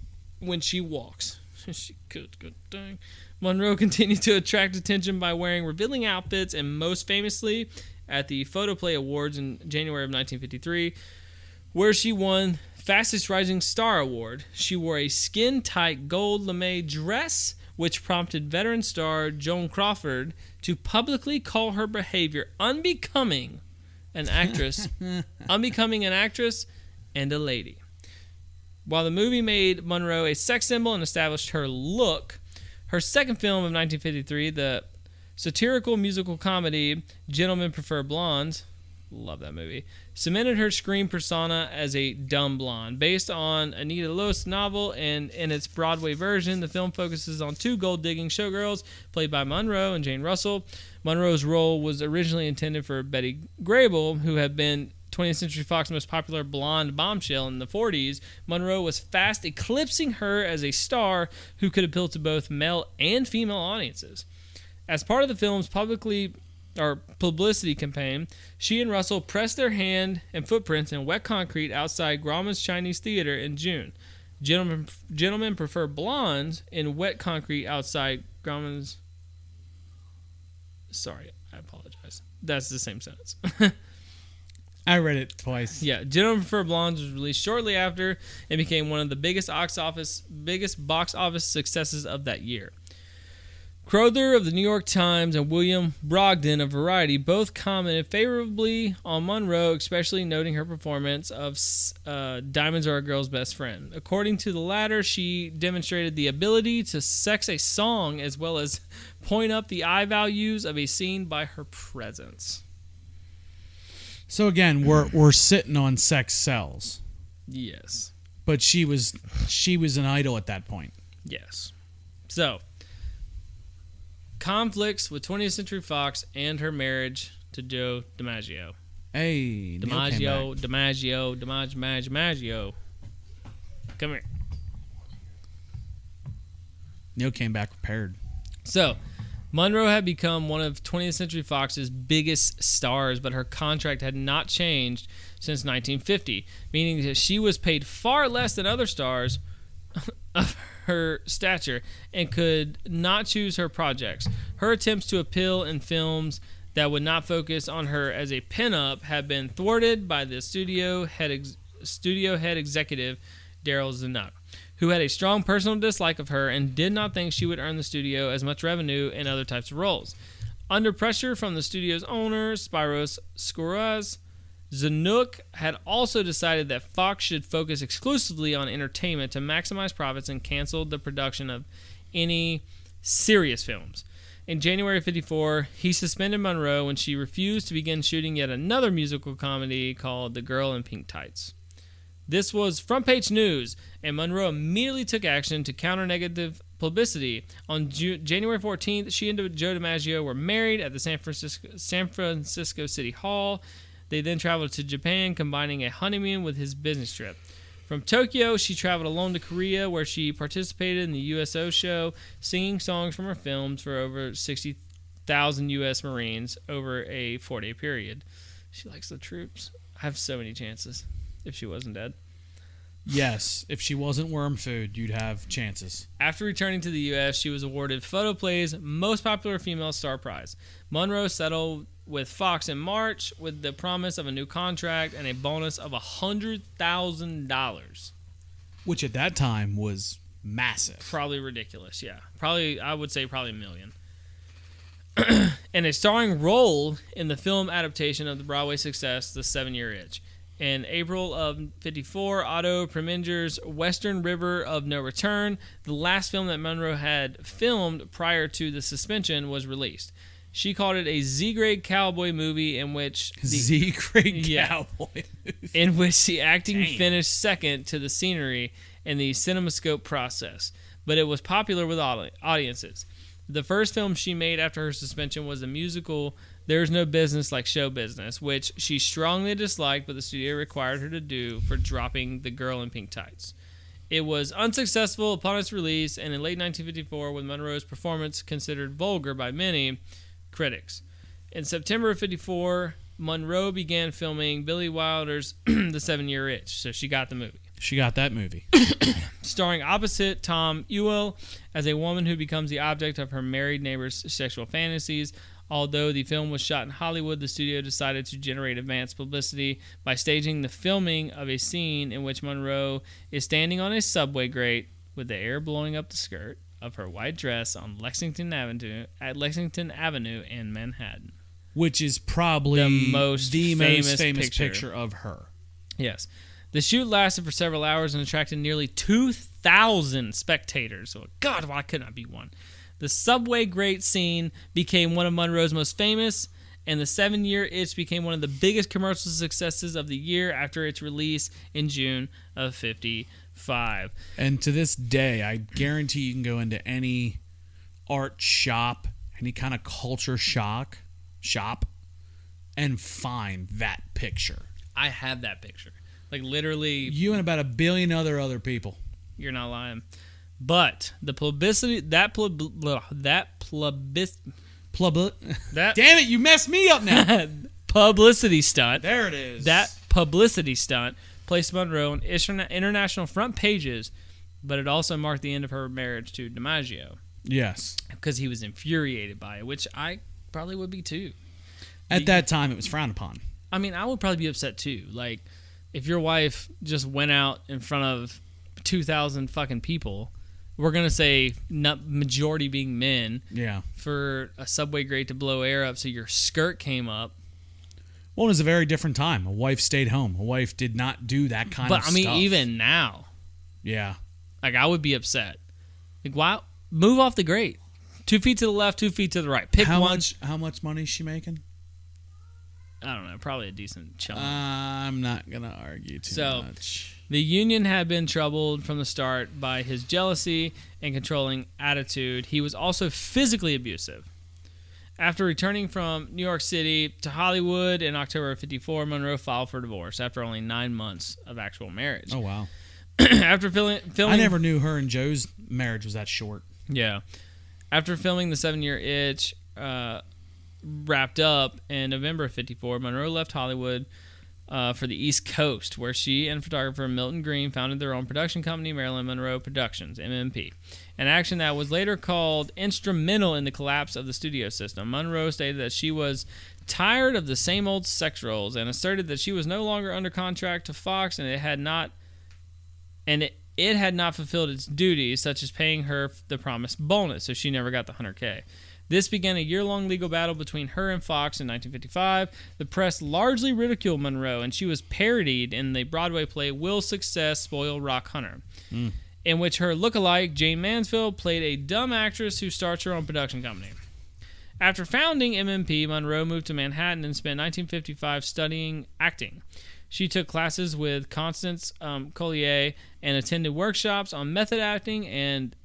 when she walks. She could, good thing. Monroe continued to attract attention by wearing revealing outfits, and most famously at the Photoplay Awards in January of 1953, where she won Fastest Rising Star Award. She wore a skin-tight gold lame dress, which prompted veteran star Joan Crawford to publicly call her behavior unbecoming an actress and a lady. While the movie made Monroe a sex symbol and established her look, her second film of 1953, the satirical musical comedy Gentlemen Prefer Blondes, love that movie, cemented her screen persona as a dumb blonde. Based on Anita Loos' novel and in its Broadway version, the film focuses on two gold-digging showgirls played by Monroe and Jane Russell. Monroe's role was originally intended for Betty Grable, who had been 20th Century Fox's most popular blonde bombshell in the 40s. Monroe was fast eclipsing her as a star who could appeal to both male and female audiences. As part of the film's publicity campaign, she and Russell pressed their hand and footprints in wet concrete outside Grauman's Chinese Theater in June. Gentlemen Prefer Blondes in wet concrete outside Grauman's... Sorry, I apologize. That's the same sentence. I read it twice. Yeah, Gentlemen Prefer Blondes was released shortly after and became one of the biggest box office successes of that year. Crowther of the New York Times and William Brogdon of Variety both commented favorably on Monroe, especially noting her performance of Diamonds Are a Girl's Best Friend. According to the latter, she demonstrated the ability to sex a song as well as point up the eye values of a scene by her presence. So again, we're sitting on sex sells. Yes. But she was an idol at that point. Yes. So, conflicts with 20th Century Fox and her marriage to Joe DiMaggio. Hey, DiMaggio. Come here. Neil came back prepared. So, Monroe had become one of 20th Century Fox's biggest stars, but her contract had not changed since 1950, meaning that she was paid far less than other stars of her stature and could not choose her projects. Her attempts to appeal in films that would not focus on her as a pinup had been thwarted by the studio head executive Daryl Zanuck, who had a strong personal dislike of her and did not think she would earn the studio as much revenue in other types of roles. Under pressure from the studio's owner, Spiros Skouras, Zanuck had also decided that Fox should focus exclusively on entertainment to maximize profits and canceled the production of any serious films. In January of 1954, he suspended Monroe when she refused to begin shooting yet another musical comedy called The Girl in Pink Tights. This was front-page news, and Monroe immediately took action to counter negative publicity. On January 14th, she and Joe DiMaggio were married at the San Francisco City Hall. They then traveled to Japan, combining a honeymoon with his business trip. From Tokyo, she traveled alone to Korea, where she participated in the USO show, singing songs from her films for over 60,000 U.S. Marines over a 4-day period. She likes the troops. I have so many chances if she wasn't dead. Yes, if she wasn't worm food, you'd have chances. After returning to the U.S., she was awarded Photoplay's Most Popular Female Star Prize. Monroe settled with Fox in March with the promise of a new contract and a bonus of $100,000. Which at that time was massive. Probably ridiculous, yeah. I would say probably $1 million. And a starring role in the film adaptation of the Broadway success, The 7-Year Itch. In April of 1954, Otto Preminger's Western River of No Return, the last film that Monroe had filmed prior to the suspension, was released. She called it a Z-grade cowboy movie in which cowboy movie. In which the acting finished second to the scenery and the cinemascope process, but it was popular with audiences. The first film she made after her suspension was the musical There's No Business Like Show Business, which she strongly disliked, but the studio required her to do for dropping the girl in pink tights. It was unsuccessful upon its release, and in late 1954, with Monroe's performance considered vulgar by many critics. In September of 1954, Monroe began filming Billy Wilder's The 7-Year Itch, so she got the movie. She got that movie. Starring opposite Tom Ewell as a woman who becomes the object of her married neighbor's sexual fantasies. Although the film was shot in Hollywood, the studio decided to generate advanced publicity by staging the filming of a scene in which Monroe is standing on a subway grate with the air blowing up the skirt of her white dress on Lexington Avenue in Manhattan. Which is probably the most famous picture of her. Yes. The shoot lasted for several hours and attracted nearly 2,000 spectators. So, God, why couldn't I be one? The subway grate scene became one of Monroe's most famous, and the 7-Year Itch became one of the biggest commercial successes of the year after its release in June of 1955. And to this day, I guarantee you can go into any art shop, any kind of culture shop, and find that picture. I have that picture. Like, literally... You and about 1 billion other people. You're not lying. But the publicity... Damn it, you messed me up now. Publicity stunt. There it is. That publicity stunt placed Monroe on international front pages, but it also marked the end of her marriage to DiMaggio. Yes. Because he was infuriated by it, which I probably would be too. At that time, it was frowned upon. I mean, I would probably be upset too. Like, if your wife just went out in front of 2,000 fucking people, we're going to say not majority being men, for a subway grate to blow air up so your skirt came up. Well, it was a very different time. A wife stayed home. A wife did not do that kind of stuff. But, I mean, even now. Yeah. Like, I would be upset. Like, wow, move off the grate. 2 feet to the left, 2 feet to the right. Pick one. How much money is she making? I don't know. Probably a decent chunk. I'm not going to argue too much. The union had been troubled from the start by his jealousy and controlling attitude. He was also physically abusive. After returning from New York City to Hollywood in October of 1954, Monroe filed for divorce after only 9 months of actual marriage. Oh, wow. After filming... I never knew her and Joe's marriage was that short. Yeah. After filming The 7-Year Itch wrapped up in November of 1954, Monroe left Hollywood for the East Coast, where she and photographer Milton Green founded their own production company, Marilyn Monroe Productions, MMP, an action that was later called instrumental in the collapse of the studio system. Monroe stated that she was tired of the same old sex roles and asserted that she was no longer under contract to Fox and it had not fulfilled its duties, such as paying her the promised bonus, so she never got the $100K. This began a year-long legal battle between her and Fox in 1955. The press largely ridiculed Monroe, and she was parodied in the Broadway play Will Success Spoil Rock Hunter, in which her lookalike, Jane Mansfield, played a dumb actress who starts her own production company. After founding MMP, Monroe moved to Manhattan and spent 1955 studying acting. She took classes with Constance Collier and attended workshops on method acting and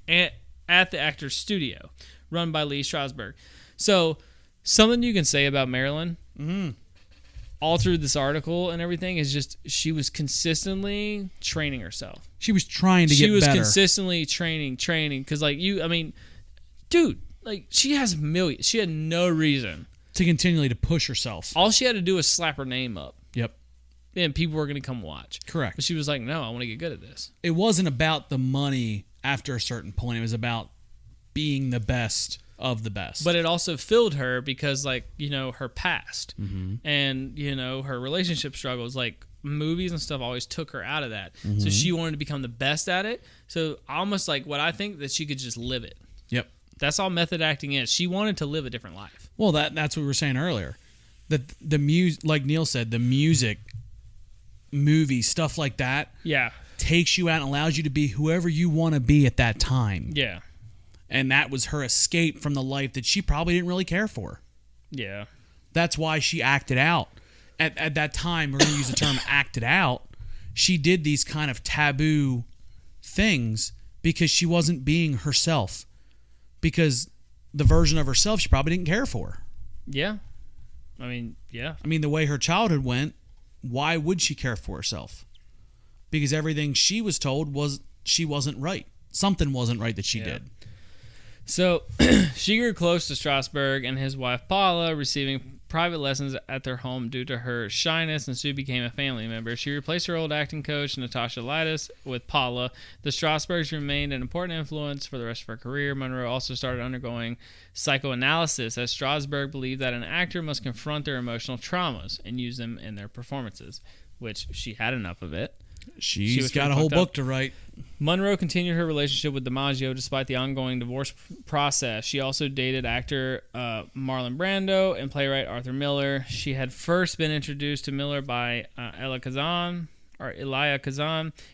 at the Actors Studio, run by Lee Strasberg. So, something you can say about Marilyn, all through this article and everything, is just she was consistently training herself. She was trying to get better. She was consistently training, because, like, dude, like, she has millions. She had no reason to continually to push herself. All she had to do was slap her name up. Yep. And people were going to come watch. Correct. But she was like, no, I want to get good at this. It wasn't about the money after a certain point. It was about being the best of the best. But it also filled her because, like, her past Mm-hmm. and, her relationship struggles, like, movies and stuff always took her out of that. Mm-hmm. So she wanted to become the best at it. So almost like what I think that she could just live it. Yep. That's all method acting is. She wanted to live a different life. Well, that's what we were saying earlier. The music, like Neil said, the music, movies, stuff like that, Yeah. takes you out and allows you to be whoever you want to be at that time. Yeah. And that was her escape from the life that she probably didn't really care for. Yeah. That's why she acted out. At that time, we're going to use the term acted out. She did these kind of taboo things because she wasn't being herself. Because the version of herself she probably didn't care for. Yeah. I mean, yeah. I mean, the way her childhood went, why would she care for herself? Because everything she was told was she wasn't right. Something wasn't right that she did. So she grew close to Strasberg and his wife Paula, receiving private lessons at their home due to her shyness, and soon became a family member. She replaced her old acting coach, Natasha Lightis, with Paula. The Strasbergs remained an important influence for the rest of her career. Monroe also started undergoing psychoanalysis, as Strasberg believed that an actor must confront their emotional traumas and use them in their performances, which she had enough of it. She's got a whole book to write. Monroe continued her relationship with DiMaggio despite the ongoing divorce process. She also dated actor Marlon Brando and playwright Arthur Miller. She had first been introduced to Miller by Elia Kazan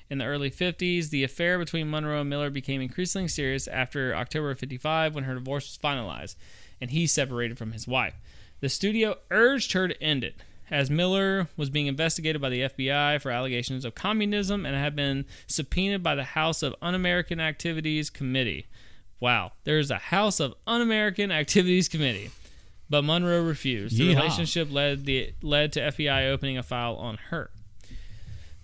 in the early 50s. The affair between Monroe and Miller became increasingly serious after October of 55 when her divorce was finalized and he separated from his wife. The studio urged her to end it, as Miller was being investigated by the FBI for allegations of communism and had been subpoenaed by the House of Un-American Activities Committee. Wow, there's a House of Un-American Activities Committee. But Monroe refused. The relationship led to FBI opening a file on her.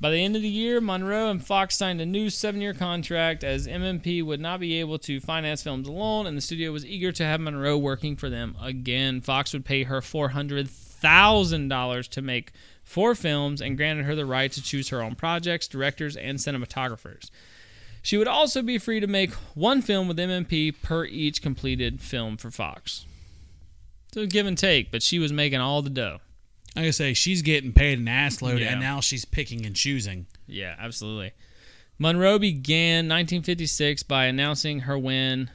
By the end of the year, Monroe and Fox signed a new 7-year contract, as MMP would not be able to finance films alone, and the studio was eager to have Monroe working for them again. Fox would pay her $400,000 to make 4 films and granted her the right to choose her own projects, directors, and cinematographers. She would also be free to make 1 film with MMP per each completed film for Fox. So give and take, but she was making all the dough. Like I say, she's getting paid an assload, Yeah. and now she's picking and choosing. Yeah, absolutely. Monroe began 1956 by announcing her win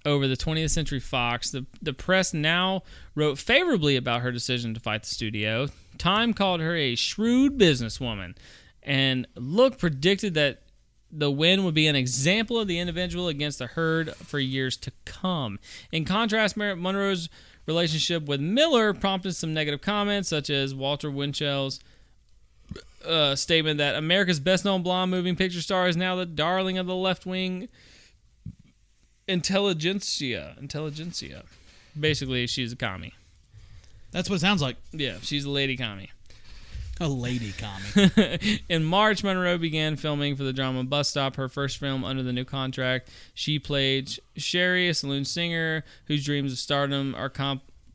over the 20th Century Fox. The press now wrote favorably about her decision to fight the studio. Time called her a shrewd businesswoman, and Look predicted that the win would be an example of the individual against the herd for years to come. In contrast, Monroe's relationship with Miller prompted some negative comments, such as Walter Winchell's statement that America's best-known blonde moving picture star is now the darling of the left-wing intelligentsia. Basically, she's a commie. That's what it sounds like. Yeah, she's a lady commie. A lady commie. In March, Monroe began filming for the drama Bus Stop, her first film under the new contract. She played Sherry, a saloon singer whose dreams of stardom are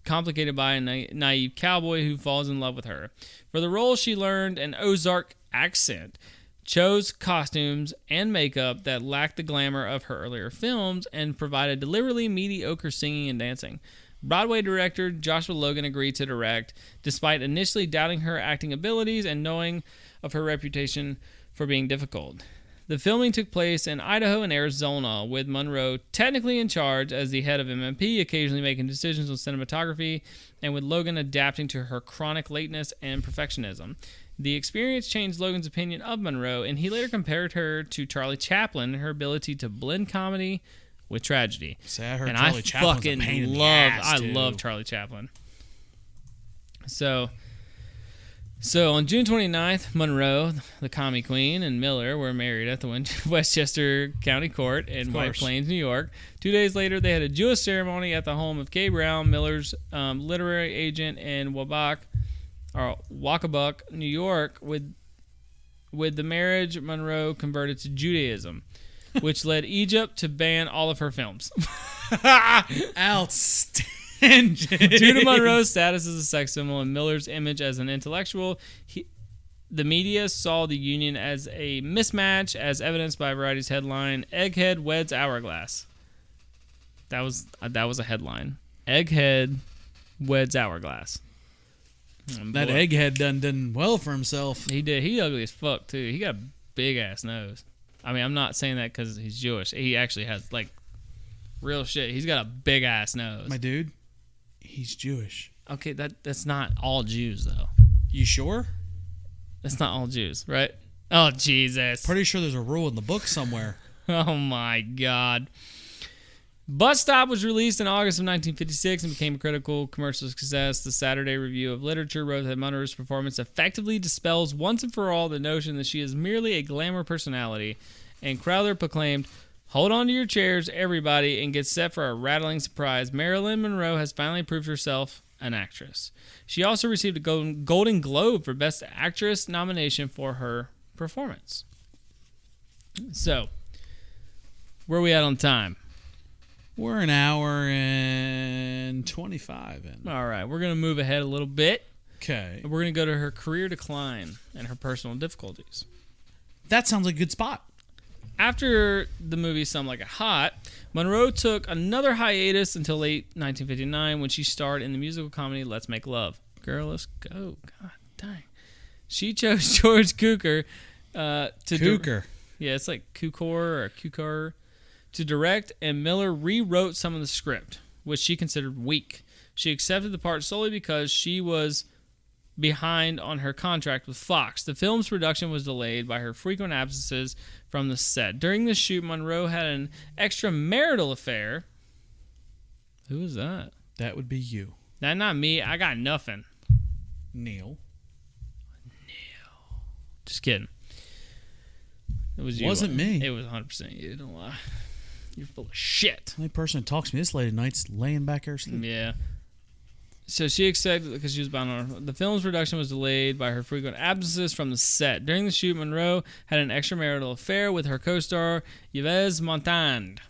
complicated by a naive cowboy who falls in love with her. For the role, she learned an Ozark accent, chose costumes and makeup that lacked the glamour of her earlier films, and provided deliberately mediocre singing and dancing. Broadway director Joshua Logan agreed to direct, despite initially doubting her acting abilities and knowing of her reputation for being difficult. The filming took place in Idaho and Arizona, with Monroe technically in charge as the head of MMP, occasionally making decisions on cinematography, and with Logan adapting to her chronic lateness and perfectionism. The experience changed Logan's opinion of Monroe, and he later compared her to Charlie Chaplin and her ability to blend comedy with tragedy. See, I heard And Charlie I Chaplin's fucking a pain in the love, ass, too. love Charlie Chaplin. So on June 29th, Monroe, the commie queen, and Miller were married at the Westchester County Court in White Plains, New York. 2 days later, they had a Jewish ceremony at the home of Kay Brown, Miller's literary agent in Wacabuck, New York. With the marriage, Monroe converted to Judaism, which led Egypt to ban all of her films. Outstanding. Due to Monroe's status as a sex symbol and Miller's image as an intellectual, the media saw the union as a mismatch, as evidenced by Variety's headline, "Egghead Weds Hourglass." That was a headline. Egghead weds hourglass. That egghead done well for himself. He did. He ugly as fuck too. He got a big ass nose. I mean, I'm not saying that because he's Jewish. He actually has like real shit. He's got a big ass nose. My dude, he's Jewish. Okay, that's not all Jews though. You sure? That's not all Jews, right? Oh Jesus! Pretty sure there's a rule in the book somewhere. Oh my God. Bus Stop was released in August of 1956 and became a critical commercial success. The Saturday Review of Literature wrote that Monroe's performance effectively dispels once and for all the notion that she is merely a glamour personality. And Crowther proclaimed, "Hold on to your chairs, everybody, and get set for a rattling surprise. Marilyn Monroe has finally proved herself an actress." She also received a Golden Globe for Best Actress nomination for her performance. So, where are we at on time? We're an hour and 25 in. All right, we're going to move ahead a little bit. Okay. We're going to go to her career decline and her personal difficulties. That sounds like a good spot. After the movie Some Like It Hot, Monroe took another hiatus until late 1959 when she starred in the musical comedy Let's Make Love. Girl, let's go. God dang. She chose George Cukor to Cukor. Yeah, it's like Cukor to direct, and Miller rewrote some of the script, which she considered weak. She accepted the part solely because she was behind on her contract with Fox. The film's production was delayed by her frequent absences from the set. During the shoot, Monroe had an extramarital affair. Who was that? That would be you. That not me. I got nothing. Neil. Just kidding. It was you. Wasn't me. It was 100% you. Don't lie. You're full of shit. The only person that talks to me this late at night's laying back there asleep. Yeah. So she accepted because she was bound on. The film's production was delayed by her frequent absences from the set. During the shoot, Monroe had an extramarital affair with her co-star Yves Montand,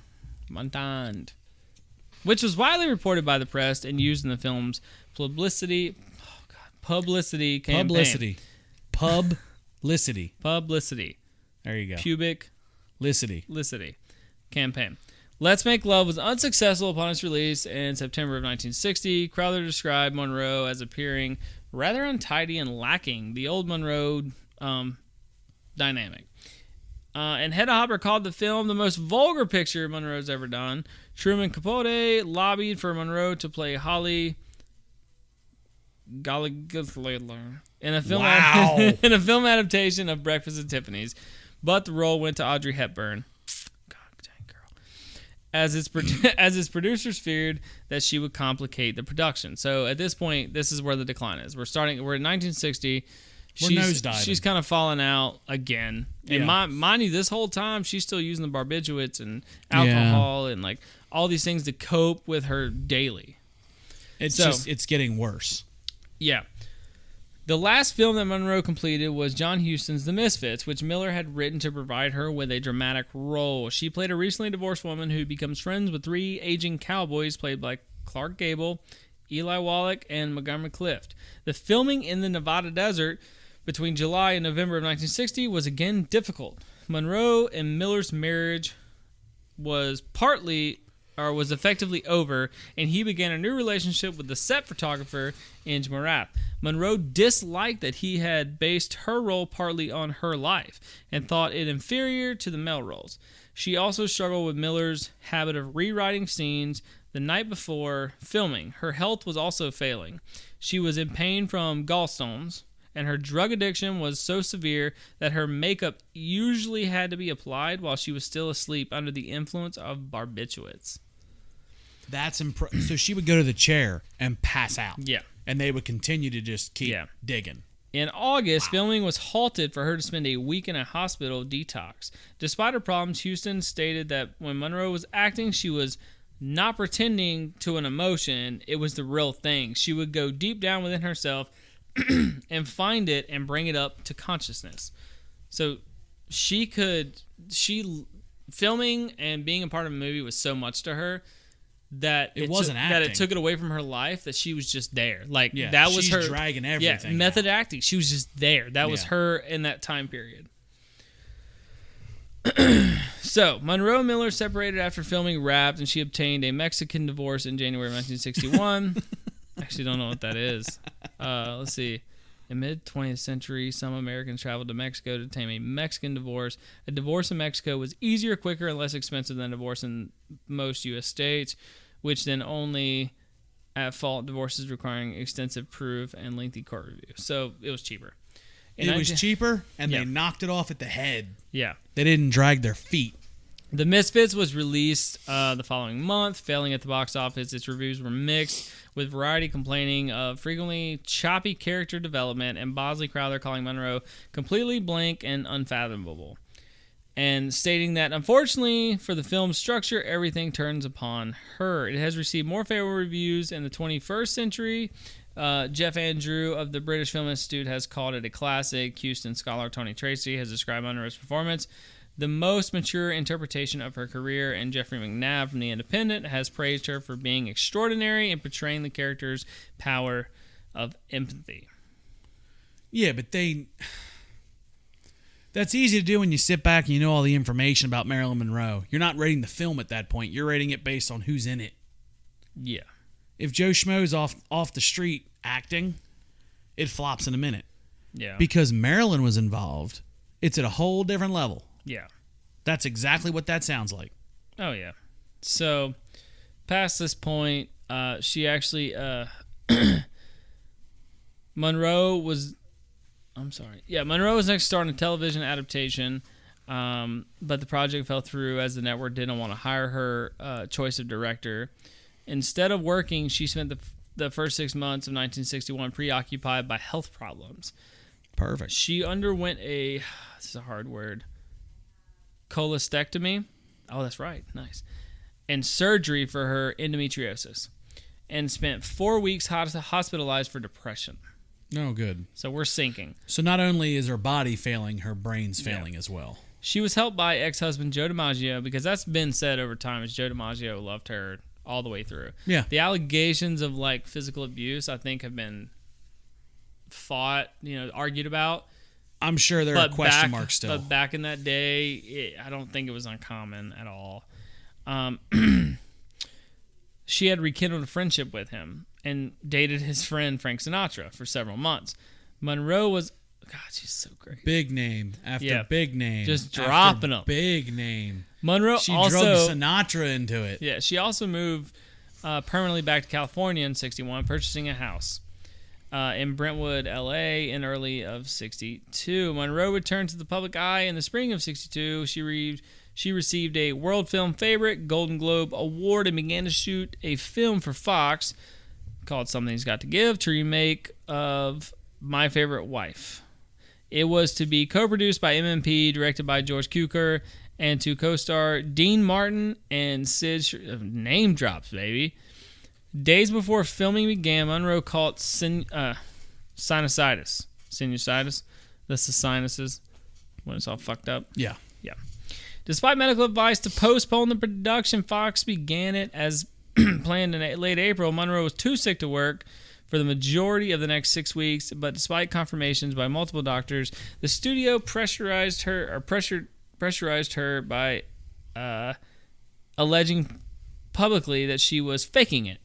which was widely reported by the press and used in the film's publicity campaign. Publicity. There you go. Pubic Licity. Campaign. Let's Make Love was unsuccessful upon its release in September of 1960. Crowther described Monroe as appearing rather untidy and lacking the old Monroe dynamic. And Hedda Hopper called the film the most vulgar picture Monroe's ever done. Truman Capote lobbied for Monroe to play Holly Gallagher in a film in a film adaptation of Breakfast at Tiffany's, but the role went to Audrey Hepburn. As its producers feared that she would complicate the production. So at this point, this is where the decline is. We're in 1960. We're nosediving. She's kind of falling out again. And mind you, this whole time, she's still using the barbiturates and alcohol and like all these things to cope with her daily. It's getting worse. Yeah. The last film that Monroe completed was John Huston's The Misfits, which Miller had written to provide her with a dramatic role. She played a recently divorced woman who becomes friends with three aging cowboys played by Clark Gable, Eli Wallach, and Montgomery Clift. The filming in the Nevada desert between July and November of 1960 was again difficult. Monroe and Miller's marriage was effectively over, and he began a new relationship with the set photographer, Inge Morath. Monroe disliked that he had based her role partly on her life and thought it inferior to the male roles. She also struggled with Miller's habit of rewriting scenes the night before filming. Her health was also failing. She was in pain from gallstones, and her drug addiction was so severe that her makeup usually had to be applied while she was still asleep under the influence of barbiturates. That's so she would go to the chair and pass out. Yeah. And they would continue to just keep digging. In August, filming was halted for her to spend a week in a hospital detox. Despite her problems, Huston stated that when Monroe was acting, she was not pretending to an emotion. It was the real thing. She would go deep down within herself and find it and bring it up to consciousness. So filming and being a part of a movie was so much to her that it took it away from her life, that she was just there. Like that was her dragging everything. Yeah, method acting. She was just there. That was her in that time period. So, Monroe and Miller separated after filming Wrapped, and she obtained a Mexican divorce in January of 1961. Actually, don't know what that is. Let's see. In mid-20th century, some Americans traveled to Mexico to obtain a Mexican divorce. A divorce in Mexico was easier, quicker, and less expensive than a divorce in most U.S. states, which then only at-fault divorces requiring extensive proof and lengthy court review. So, it was cheaper. It was cheaper, and Yeah. they knocked it off at the head. Yeah. They didn't drag their feet. The Misfits was released the following month, failing at the box office. Its reviews were mixed, with Variety complaining of frequently choppy character development and Bosley Crowther calling Monroe completely blank and unfathomable, and stating that, unfortunately for the film's structure, everything turns upon her. It has received more favorable reviews in the 21st century. Jeff Andrew of the British Film Institute has called it a classic. Houston scholar Tony Tracy has described Monroe's performance the most mature interpretation of her career, and Jeffrey McNabb from The Independent has praised her for being extraordinary in portraying the character's power of empathy. Yeah, but that's easy to do when you sit back and you know all the information about Marilyn Monroe. You're not rating the film at that point. You're rating it based on who's in it. Yeah. If Joe Schmo's off the street acting, it flops in a minute. Yeah. Because Marilyn was involved, it's at a whole different level. Yeah. That's exactly what that sounds like. Oh, yeah. So, past this point, she actually, Monroe was next starring a television adaptation, but the project fell through as the network didn't want to hire her choice of director. Instead of working, she spent the first 6 months of 1961 preoccupied by health problems. Perfect. She underwent this is a hard word, cholecystectomy. Oh, that's right. Nice. And surgery for her endometriosis, and spent 4 weeks hospitalized for depression. No, good. So we're sinking. So not only is her body failing, her brain's failing as well. She was helped by ex-husband Joe DiMaggio, because that's been said over time is Joe DiMaggio loved her all the way through. Yeah. The allegations of like physical abuse, I think, have been fought, argued about. I'm sure there are question marks still. But back in that day, I don't think it was uncommon at all. She had rekindled a friendship with him and dated his friend Frank Sinatra for several months. Monroe was, God, she's so great. Big name after big name. Just dropping them. Big name. Monroe she also drug Sinatra into it. Yeah, she also moved permanently back to California in 61, purchasing a house in Brentwood, L.A. in early of 62. Monroe returned to the public eye in the spring of 62. She received a World Film Favorite, Golden Globe Award, and began to shoot a film for Fox called Something's Got to Give, to remake of My Favorite Wife. It was to be co-produced by MMP, directed by George Cukor, and to co-star Dean Martin and Sid. Name drops, baby. Days before filming began, Monroe caught sinusitis. Sinusitis? That's the sinuses when it's all fucked up. Yeah. Yeah. Despite medical advice to postpone the production, Fox began it as planned in late April. Monroe was too sick to work for the majority of the next 6 weeks, but despite confirmations by multiple doctors, the studio pressurized her by alleging publicly that she was faking it.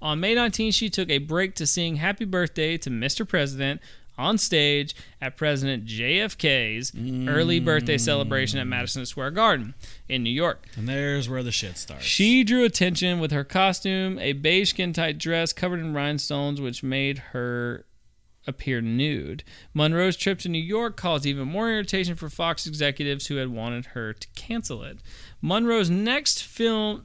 On May 19th, she took a break to sing Happy Birthday to Mr. President on stage at President JFK's early birthday celebration at Madison Square Garden in New York. And there's where the shit starts. She drew attention with her costume, a beige skin-tight dress covered in rhinestones, which made her appear nude. Monroe's trip to New York caused even more irritation for Fox executives who had wanted her to cancel it. Monroe's next filmed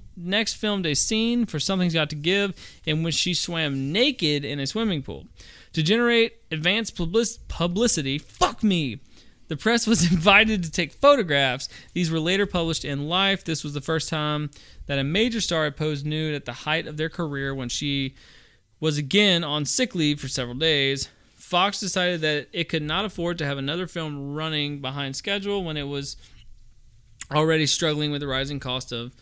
a scene for Something's Got to Give in which she swam naked in a swimming pool. To generate advanced publicity, the press was invited to take photographs. These were later published in Life. This was the first time that a major star had posed nude at the height of their career, when she was again on sick leave for several days. Fox decided that it could not afford to have another film running behind schedule when it was already struggling with the rising cost of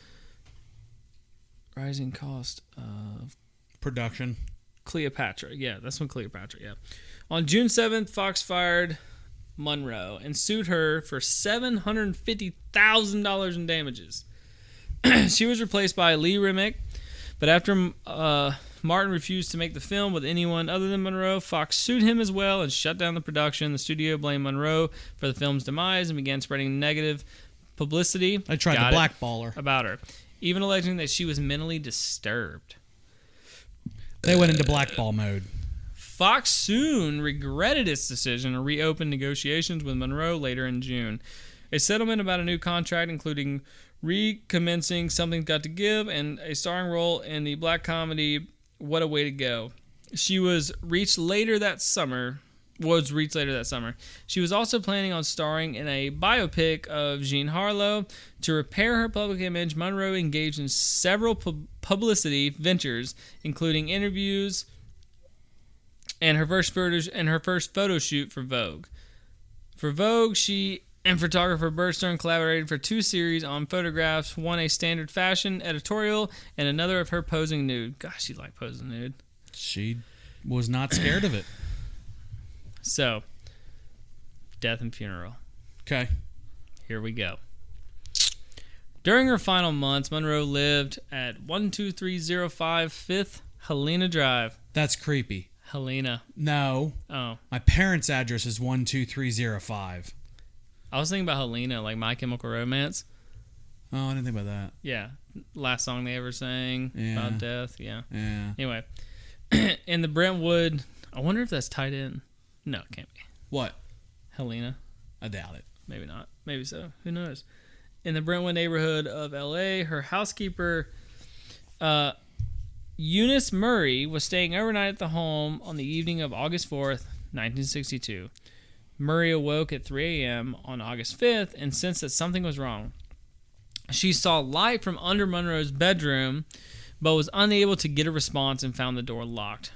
production. Cleopatra. Yeah, that's when Cleopatra, yeah. On June 7th, Fox fired Monroe and sued her for $750,000 in damages. She was replaced by Lee Remick, but after Martin refused to make the film with anyone other than Monroe, Fox sued him as well and shut down the production. The studio blamed Monroe for the film's demise and began spreading negative publicity. I tried to blackball her about her, even alleging that she was mentally disturbed. They went into blackball mode. Fox soon regretted its decision and reopened negotiations with Monroe later in June. A settlement about a new contract, including recommencing Something's Got to Give and a starring role in the black comedy What a Way to Go. She was reached later that summer. She was also planning on starring in a biopic of Jean Harlow. To repair her public image, Monroe engaged in several publicity ventures, including interviews and her first photo shoot for Vogue. For Vogue, she and photographer Bert Stern collaborated for 2 series on photographs, one a standard fashion editorial and another of her posing nude. Gosh, she liked posing nude. She was not scared of it. So, death and funeral. Okay. Here we go. During her final months, Monroe lived at 12305 5th Helena Drive. That's creepy. Helena. No. Oh. My parents' address is 12305. I was thinking about Helena, like My Chemical Romance. Oh, I didn't think about that. Yeah. Last song they ever sang about death. Yeah. Anyway. In the Brentwood, I wonder if that's tied in. No, it can't be. What? Helena. I doubt it. Maybe not. Maybe so. Who knows? In the Brentwood neighborhood of L.A., her housekeeper, Eunice Murray, was staying overnight at the home on the evening of August 4th, 1962. Murray awoke at 3 a.m. on August 5th and sensed that something was wrong. She saw light from under Monroe's bedroom, but was unable to get a response and found the door locked.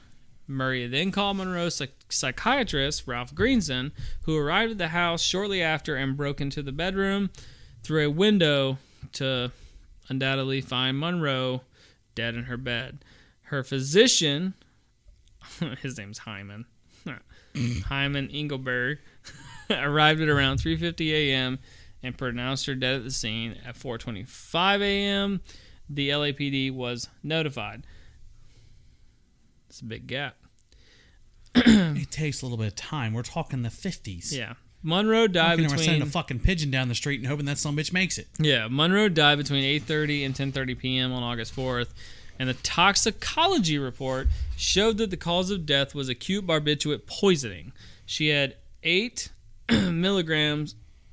Murray then called Monroe's psychiatrist, Ralph Greenson, who arrived at the house shortly after and broke into the bedroom through a window to undoubtedly find Monroe dead in her bed. Her physician, his name's Hyman, Hyman Engelberg, arrived at around 3:50 a.m. and pronounced her dead at the scene. At 4:25 a.m., the LAPD was notified. It's a big gap. It takes a little bit of time. We're talking the 50s. Yeah. Monroe died between... We're sending a fucking pigeon down the street and hoping that some bitch makes it. Yeah. Monroe died between 8:30 and 10:30 p.m. on August 4th, and the toxicology report showed that the cause of death was acute barbiturate poisoning. She had 8 milligram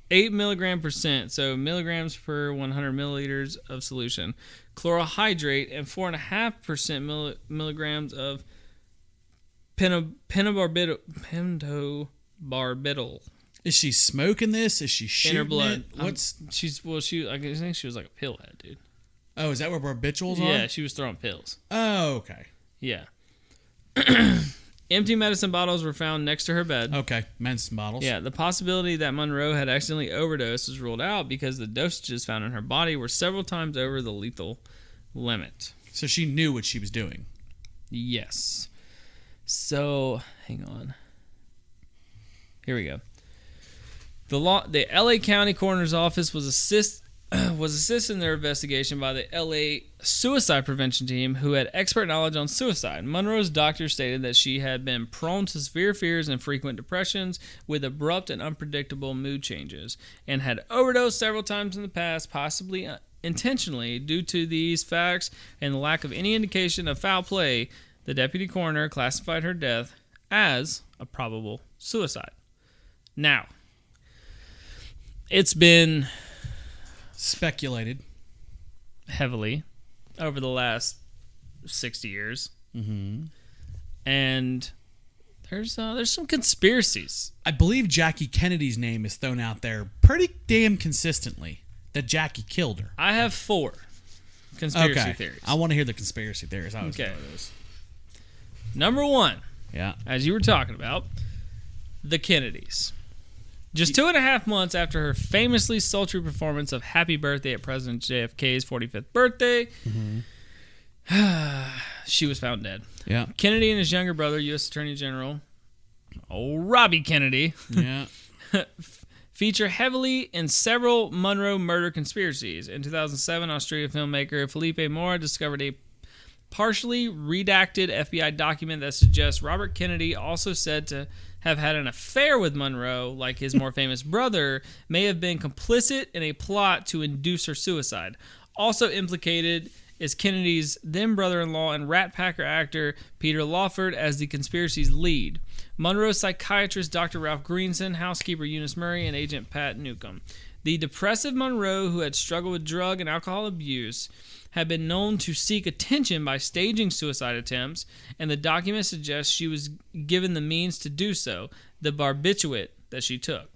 percent, so milligrams per 100 milliliters of solution, chlorohydrate, and 4.5% milligrams of pentobarbital. Is she smoking this? Is she shooting in her blood? It? I think she was like a pillhead, dude. Oh, is that where barbiturates are? Yeah, she was throwing pills. Oh, okay. Yeah. Empty medicine bottles were found next to her bed. Okay, medicine bottles. Yeah, the possibility that Monroe had accidentally overdosed was ruled out because the dosages found in her body were several times over the lethal limit. So she knew what she was doing. Yes. So, hang on. Here we go. The LA County Coroner's Office was assisted in their investigation by the LA Suicide Prevention Team, who had expert knowledge on suicide. Monroe's doctor stated that she had been prone to severe fears and frequent depressions with abrupt and unpredictable mood changes, and had overdosed several times in the past, possibly intentionally. Due to these facts and the lack of any indication of foul play, the deputy coroner classified her death as a probable suicide. Now, it's been speculated heavily over the last 60 years. Mm-hmm. And there's some conspiracies. I believe Jackie Kennedy's name is thrown out there pretty damn consistently, that Jackie killed her. I have 4 conspiracy theories. I want to hear the conspiracy theories. I okay. Know those. Number 1, yeah, as you were talking about, the Kennedys. Just 2.5 months after her famously sultry performance of Happy Birthday at President JFK's 45th birthday, she was found dead. Yeah. Kennedy and his younger brother, U.S. Attorney General, old Robbie Kennedy, yeah, feature heavily in several Monroe murder conspiracies. In 2007, Australian filmmaker Felipe Mora discovered a partially redacted FBI document that suggests Robert Kennedy, also said to have had an affair with Monroe, like his more famous brother, may have been complicit in a plot to induce her suicide. Also implicated is Kennedy's then brother-in-law and Rat Packer actor Peter Lawford as the conspiracy's lead. Monroe's psychiatrist Dr. Ralph Greenson, housekeeper Eunice Murray, and agent Pat Newcomb. The depressive Monroe, who had struggled with drug and alcohol abuse, had been known to seek attention by staging suicide attempts, and the document suggests she was given the means to do so, the barbiturate that she took,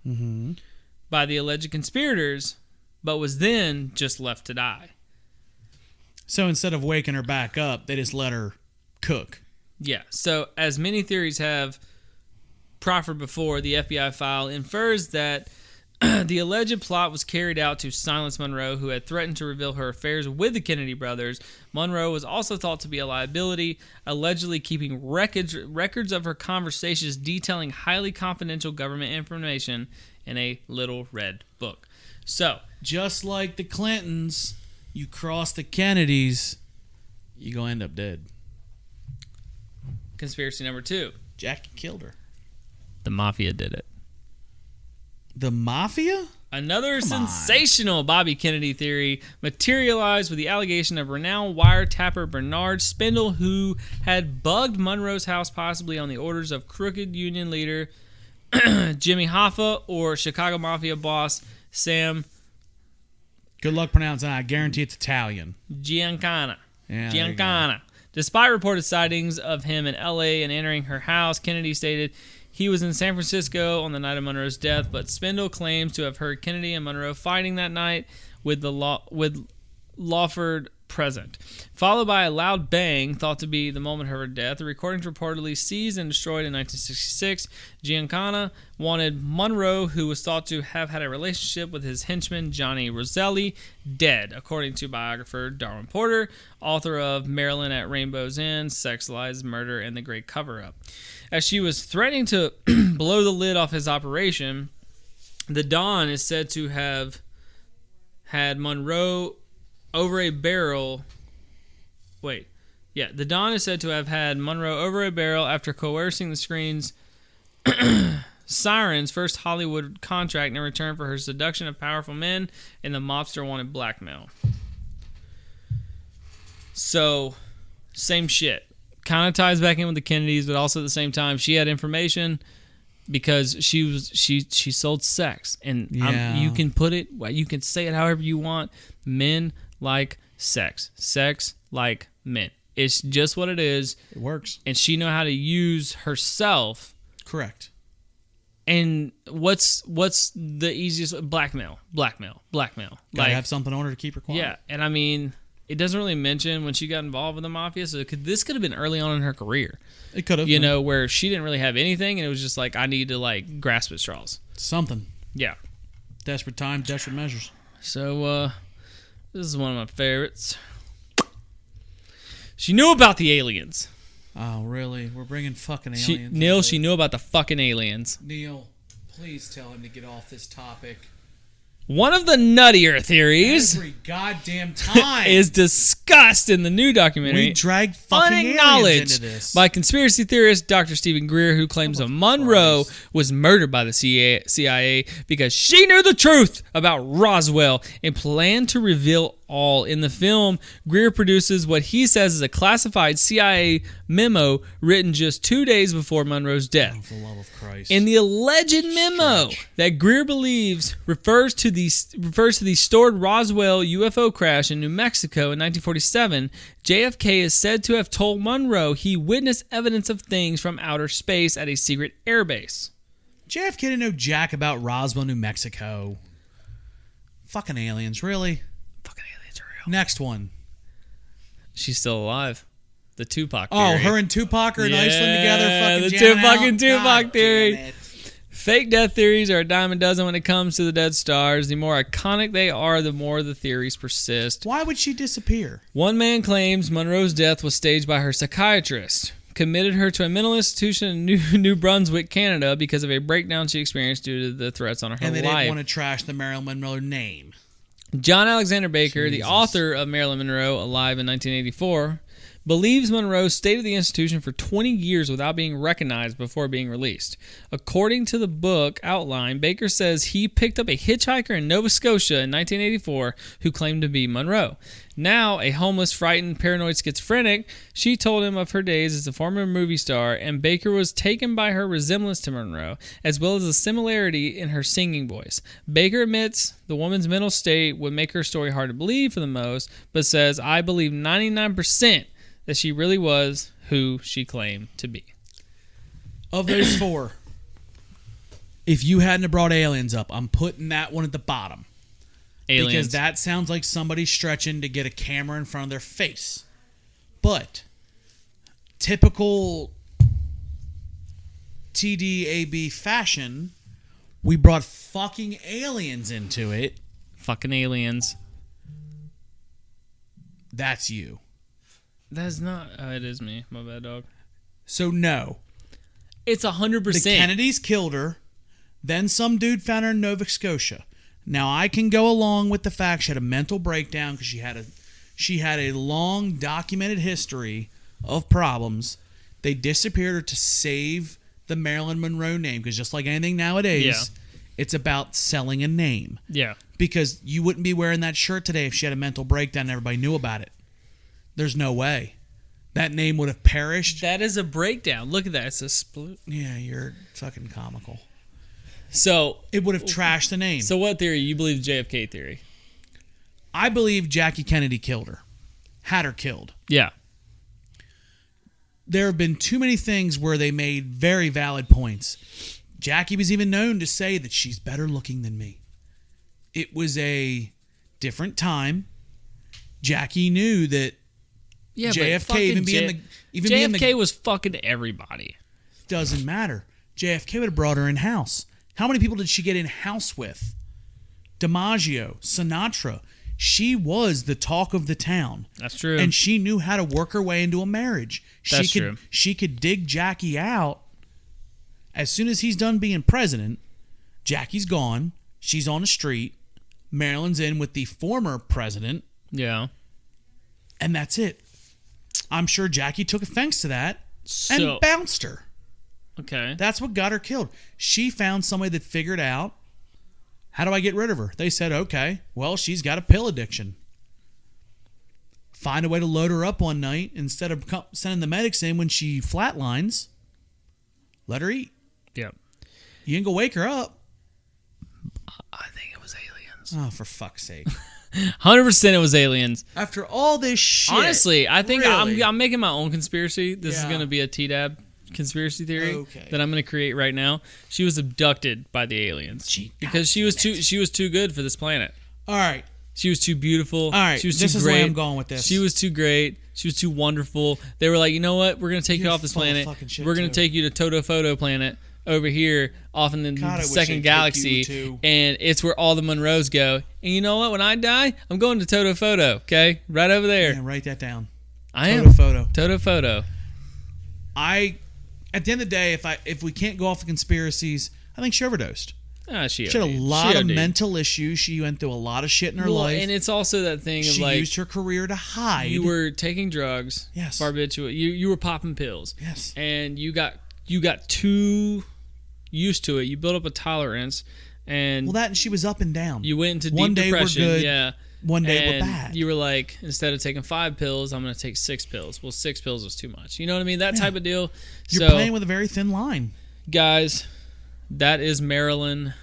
by the alleged conspirators, but was then just left to die. So instead of waking her back up, they just let her cook. Yeah, so as many theories have proffered before, the FBI file infers that the alleged plot was carried out to silence Monroe, who had threatened to reveal her affairs with the Kennedy brothers. Monroe was also thought to be a liability, allegedly keeping records of her conversations detailing highly confidential government information in a little red book. So, just like the Clintons, you cross the Kennedys, you gonna end up dead. Conspiracy number 2. Jackie killed her. The Mafia did it. The Mafia? Another sensational Bobby Kennedy theory materialized with the allegation of renowned wiretapper Bernard Spindle, who had bugged Monroe's house possibly on the orders of crooked union leader Jimmy Hoffa or Chicago Mafia boss Sam Good luck pronouncing that. I guarantee it's Italian. Giancana. Yeah, Giancana. Despite reported sightings of him in L.A. and entering her house, Kennedy stated he was in San Francisco on the night of Monroe's death, but Spindle claims to have heard Kennedy and Monroe fighting that night with Lawford present. Followed by a loud bang, thought to be the moment of her death. The recordings reportedly seized and destroyed in 1966. Giancana wanted Monroe, who was thought to have had a relationship with his henchman Johnny Roselli, dead, according to biographer Darwin Porter, author of Marilyn at Rainbow's End, Sex, Lies, Murder, and the Great Cover-Up. As she was threatening to blow the lid off his operation, the Don is said to have had Monroe over a barrel. The Don is said to have had Monroe over a barrel after coercing the screen's Siren's first Hollywood contract in return for her seduction of powerful men, and the mobster wanted blackmail. So, same shit. Kind of ties back in with the Kennedys, but also at the same time, she had information because she sold sex, and you can put it, you can say it however you want. Men like sex. Sex like men. It's just what it is. It works. And she know how to use herself. Correct. And what's the easiest? Blackmail. Gotta have something on her to keep her quiet. Yeah, and I mean, it doesn't really mention when she got involved with the mafia, so this could have been early on in her career. It could have. You know, where she didn't really have anything, and it was just like, I need to, like, grasp at straws. Something. Yeah. Desperate times, desperate measures. So, this is one of my favorites. She knew about the aliens. Oh, really? We're bringing fucking aliens. Neil, she knew about the fucking aliens. Neil, please tell him to get off this topic. One of the nuttier theories every goddamn time is discussed in the new documentary. We drag fucking aliens into this. By conspiracy theorist Dr. Stephen Greer, who claims that Monroe was murdered by the CIA because she knew the truth about Roswell and planned to reveal all. In the film, Greer produces what he says is a classified CIA memo written just 2 days before Monroe's death. Oh, for the love of Christ. In the alleged memo that Greer believes refers to the stored Roswell UFO crash in New Mexico in 1947, JFK is said to have told Monroe he witnessed evidence of things from outer space at a secret airbase. JFK didn't know jack about Roswell, New Mexico. Fucking aliens, really? Fucking aliens are real. Next one. She's still alive. The Tupac theory. Oh, her and Tupac are in Iceland together. Fucking the Tupac theory. Fake death theories are a dime a dozen when it comes to the dead stars. The more iconic they are, the more the theories persist. Why would she disappear? One man claims Monroe's death was staged by her psychiatrist. committed her to a mental institution in New Brunswick, Canada, because of a breakdown she experienced due to the threats on her And they life. didn't want to trash the Marilyn Monroe name. John Alexander Baker, the Jesus. author of Marilyn Monroe, alive in 1984, believes Monroe stayed at the institution for 20 years without being recognized before being released. According to the book outline, Baker says he picked up a hitchhiker in Nova Scotia in 1984 who claimed to be Monroe. Now, a homeless, frightened, paranoid schizophrenic, she told him of her days as a former movie star, and Baker was taken by her resemblance to Monroe, as well as a similarity in her singing voice. Baker admits the woman's mental state would make her story hard to believe for the most, but says, I believe 99% that she really was who she claimed to be. Of those four, if you hadn't have brought aliens up, I'm putting that one at the bottom. Aliens. Because that sounds like somebody stretching to get a camera in front of their face. But typical TDAB fashion, we brought fucking aliens into it. Fucking aliens. That's you. That's not... it is me. My bad, dog. So no. It's 100%. The Kennedys killed her. Then some dude found her in Nova Scotia. Now I can go along with the fact she had a mental breakdown because she had a long documented history of problems. They disappeared her to save the Marilyn Monroe name because just like anything nowadays, it's about selling a name. Yeah. Because you wouldn't be wearing that shirt today if she had a mental breakdown and everybody knew about it. There's no way. That name would have perished. That is a breakdown. Look at that. It's a split. Yeah, you're fucking comical. So... It would have trashed the name. So what theory? You believe JFK theory? I believe Jackie Kennedy killed her. Had her killed. Yeah. There have been too many things where they made very valid points. Jackie was even known to say that she's better looking than me. It was a different time. Jackie knew that Yeah, JFK even being JFK was fucking everybody. doesn't matter. JFK would have brought her in house. How many people did she get in house with? DiMaggio, Sinatra. She was the talk of the town. That's true. And she knew how to work her way into a marriage. That's true. She could dig Jackie out. As soon as he's done being president, Jackie's gone. She's on the street. Marilyn's in with the former president. Yeah. And that's it. I'm sure Jackie took offense to that So- and bounced her. Okay. That's what got her killed. She found somebody that figured out, how do I get rid of her? They said, okay, well, she's got a pill addiction. Find a way to load her up one night instead of sending the medics in when she flatlines. Let her eat. Yeah. You ain't gonna wake her up. I think it was aliens. Oh, for fuck's sake. 100% it was aliens. After all this shit. Honestly, I think Really? I'm making my own conspiracy. This is Yeah. going to be a TDAB conspiracy theory Okay. that I'm going to create right now. She was abducted by the aliens because she was too good for this planet. All right. She was too beautiful. All right. She was This too is great. where I'm going with this. She was too great. She was too wonderful. They were like, you know what? We're going to take you You're off this full of planet. fucking shit, We're going to too. take you to Toto Photo Planet over here off in the God, I wish they'd second take galaxy. you to. And it's where all the Monroes go. And you know what? When I die, I'm going to Toto Photo, okay? Right over there. Yeah, write that down. I am. Toto photo. Toto Photo. At the end of the day, if we can't go off the conspiracies, I think she overdosed. She She had a OD'd. lot She of OD'd. mental issues. She went through a lot of shit in her Well, life. and it's also that thing of She like used her career to hide. you were taking drugs, Yes. barbiturate. You were popping pills, Yes. and you got too used to it. You built up a tolerance, and Well, that and she was up and down. you went into One deep day we're depression. good, Yeah, one day we're and bad. You were like, instead of taking 5 pills, I'm going to take 6 pills. Well, 6 pills was too much. You know what I mean? That type of deal. You're So, playing with a very thin line. guys, that is Marilyn,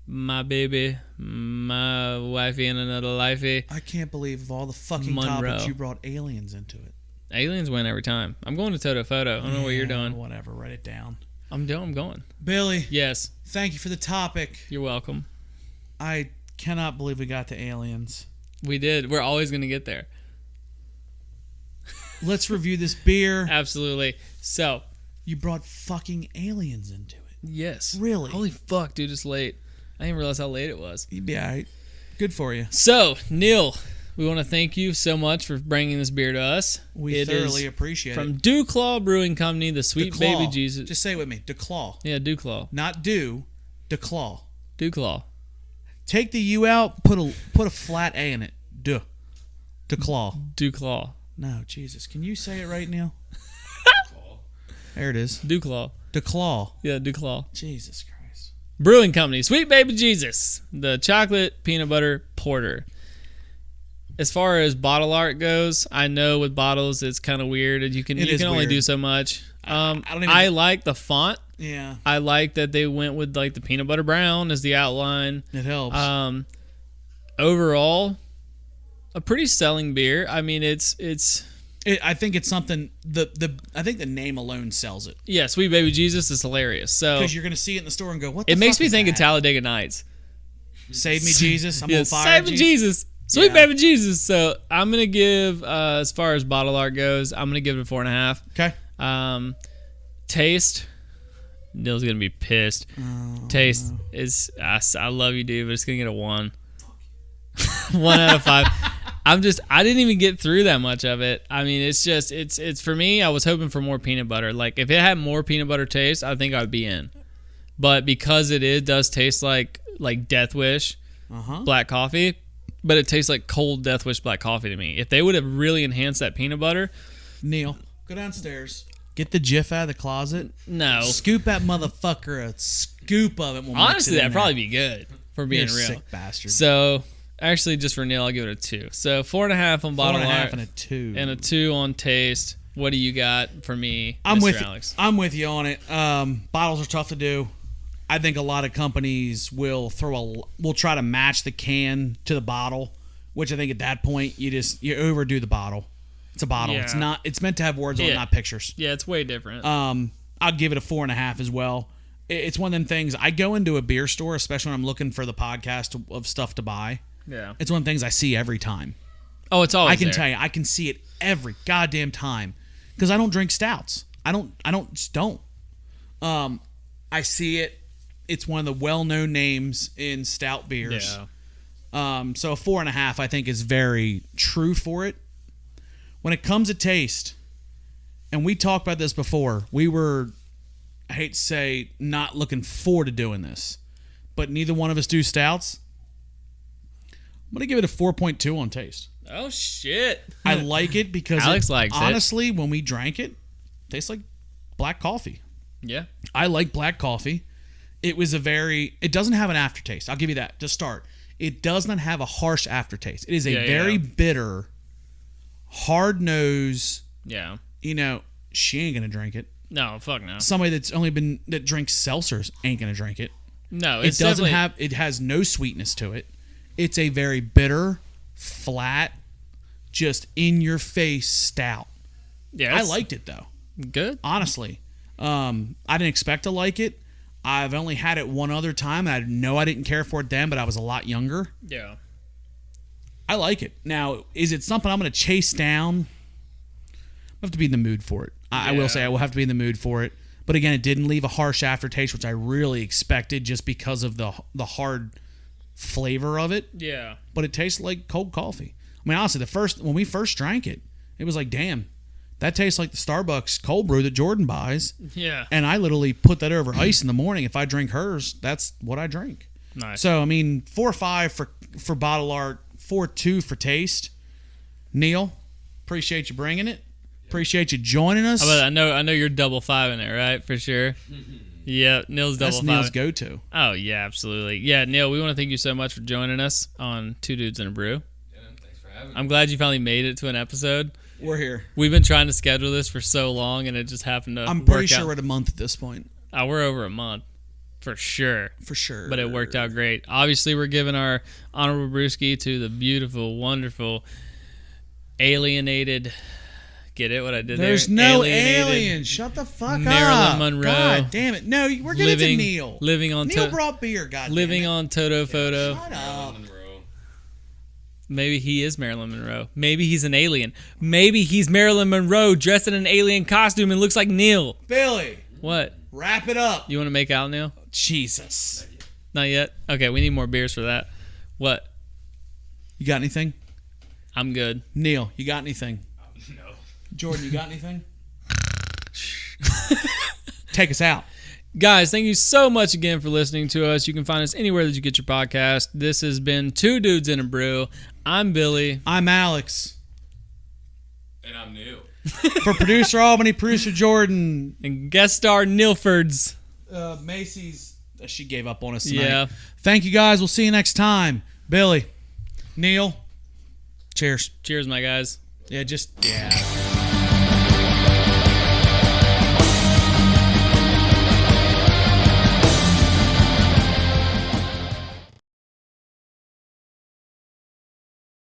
my baby, my wifey and another lifey. I can't believe of all the fucking Monroe. topics you brought aliens into it. Aliens win every time. I'm going to Toto Photo. I don't know what you're doing. Whatever, write it down. I'm going. Billy, Yes, thank you for the topic. you're welcome. I cannot believe we got to aliens. We did. We're always going to get there. Let's review this beer. Absolutely. So, You brought fucking aliens into it. yes. Really? Holy fuck, dude, it's late. I didn't realize how late it was. You'd be all right. Good for you. So, Neil, we want to thank you so much for bringing this beer to us. We It thoroughly is appreciate from it. Duclaw Brewing Company, the Sweet Duclaw. Baby Jesus. Just say it with me. Duclaw. Yeah, Duclaw. Not do. Duclaw. Duclaw. Take the U out. Put a flat A in it. Duclaw. Duclaw. No, Jesus. Can you say it right, Neil? There it is. Duclaw. Duclaw. Yeah, Duclaw. Jesus Christ. Brewing Company, Sweet Baby Jesus, the chocolate peanut butter porter. As far as bottle art goes, I know with bottles it's kind of weird. You can only weird. do so much. I don't even- I like the font. Yeah, I like that they went with like the peanut butter brown as the outline. it helps. Overall, a pretty selling beer. I mean, it's I think it's something. I think the name alone sells it yeah, Sweet Baby Jesus is hilarious. So because you're gonna see it in the store and go, "What?" The it makes fuck me is think of that? Talladega Nights. Save me, Jesus! I'm Yeah, on fire. Save me, Jesus. Sweet Yeah. Baby Jesus. So I'm gonna give, as far as bottle art goes, I'm gonna give it a 4.5. Okay. Taste. Neil's gonna be pissed. Taste is I love you, dude, but it's gonna get a 1. 1 out of 5. I didn't even get through that much of it. I mean, it's for me. I was hoping for more peanut butter. Like if it had more peanut butter taste, I think I'd be in. But because it does taste like Death Wish black coffee, but it tastes like cold Death Wish black coffee to me. If they would have really enhanced that peanut butter, Neil, go downstairs. Get the Jif out of the closet. no. Scoop that motherfucker a scoop of it. We'll mix Honestly, it in that'd there. probably be good for being You're a real. sick bastard. So actually, just for Neil, I'll give it a 2. So 4.5 on bottle 4.5 art and a 2. and a 2 on taste. What do you got for me, I'm Mr. with Alex? I'm with you on it. Bottles are tough to do. I think a lot of companies will try to match the can to the bottle, which I think at that point you overdo the bottle. It's a bottle. Yeah. It's meant to have words on it, Yeah. not pictures. Yeah, it's way different. I'll give it a 4.5 as well. It's one of them things. I go into a beer store, especially when I'm looking for the podcast of stuff to buy. yeah. It's one of the things I see every time. Oh, it's always I can there. tell you, I can see it every goddamn time because I don't drink stouts. I just don't. I see it. It's one of the well-known names in stout beers. Yeah. So a 4.5, I think, is very true for it. When it comes to taste, and we talked about this before, we were, I hate to say, not looking forward to doing this, but neither one of us do stouts. I'm gonna give it a 4.2 on taste. Oh shit. I like it because Alex likes it. honestly, when we drank it, tastes like black coffee. Yeah. I like black coffee. It doesn't have an aftertaste. I'll give you that to start. It does not have a harsh aftertaste. It is a very bitter, hard nose. Yeah. She ain't gonna drink it. No, fuck no. Somebody that drinks seltzers ain't gonna drink it. No, It it's doesn't definitely- it has no sweetness to it. It's a very bitter, flat, just in your face stout. Yeah, I it's liked it though. good. Honestly, I didn't expect to like it. I've only had it one other time. I know I didn't care for it then, but I was a lot younger. Yeah. I like it. Now, is it something I'm going to chase down? I have to be in the mood for it. I will say I will have to be in the mood for it. But again, it didn't leave a harsh aftertaste, which I really expected just because of the hard flavor of it. Yeah. But it tastes like cold coffee. I mean, honestly, when we first drank it, it was like, damn, that tastes like the Starbucks cold brew that Jordan buys. Yeah. And I literally put that over ice in the morning. If I drink hers, that's what I drink. Nice. So, I mean, 4.5 for bottle art, 4.2 for taste. Neil, appreciate you bringing it. Appreciate you joining us. I know you're double fiving it, right? For sure. Yeah, Neil's double That's five. Neil's go-to. Oh yeah, absolutely. Yeah, Neil, we want to thank you so much for joining us on Two Dudes and a Brew. Yeah, thanks for having me. I'm glad you finally made it to an episode. We're here. We've been trying to schedule this for so long, and it just happened to. I'm pretty work sure out. we're at a month at this point. We're over a month, for sure. For sure. But it worked out great. Obviously, we're giving our honorable brewski to the beautiful, wonderful, alienated. Get it? What I did There's there? no Alienated alien. Shut the fuck Marilyn up. Monroe. God damn it. No, we're getting to Neil. Living on Neil brought beer, God living damn it. on Toto Photo. Shut up. Monroe. Maybe he is Marilyn Monroe. Maybe he's an alien. Maybe he's Marilyn Monroe dressed in an alien costume and looks like Neil. Billy, What? wrap it up. You want to make out, Neil? Jesus. Not yet? Okay, we need more beers for that. What? You got anything? I'm good. Neil, you got anything? No. Jordan, you got anything? Take us out. Guys, thank you so much again for listening to us. You can find us anywhere that you get your podcast. This has been Two Dudes in a Brew. I'm Billy. I'm Alex. And I'm Neil. For producer Albany, producer Jordan. And guest star Nilfords. Macy's, she gave up on us tonight. Yeah. Thank you guys. We'll see you next time. Billy, Neil, cheers. Cheers, my guys. Yeah.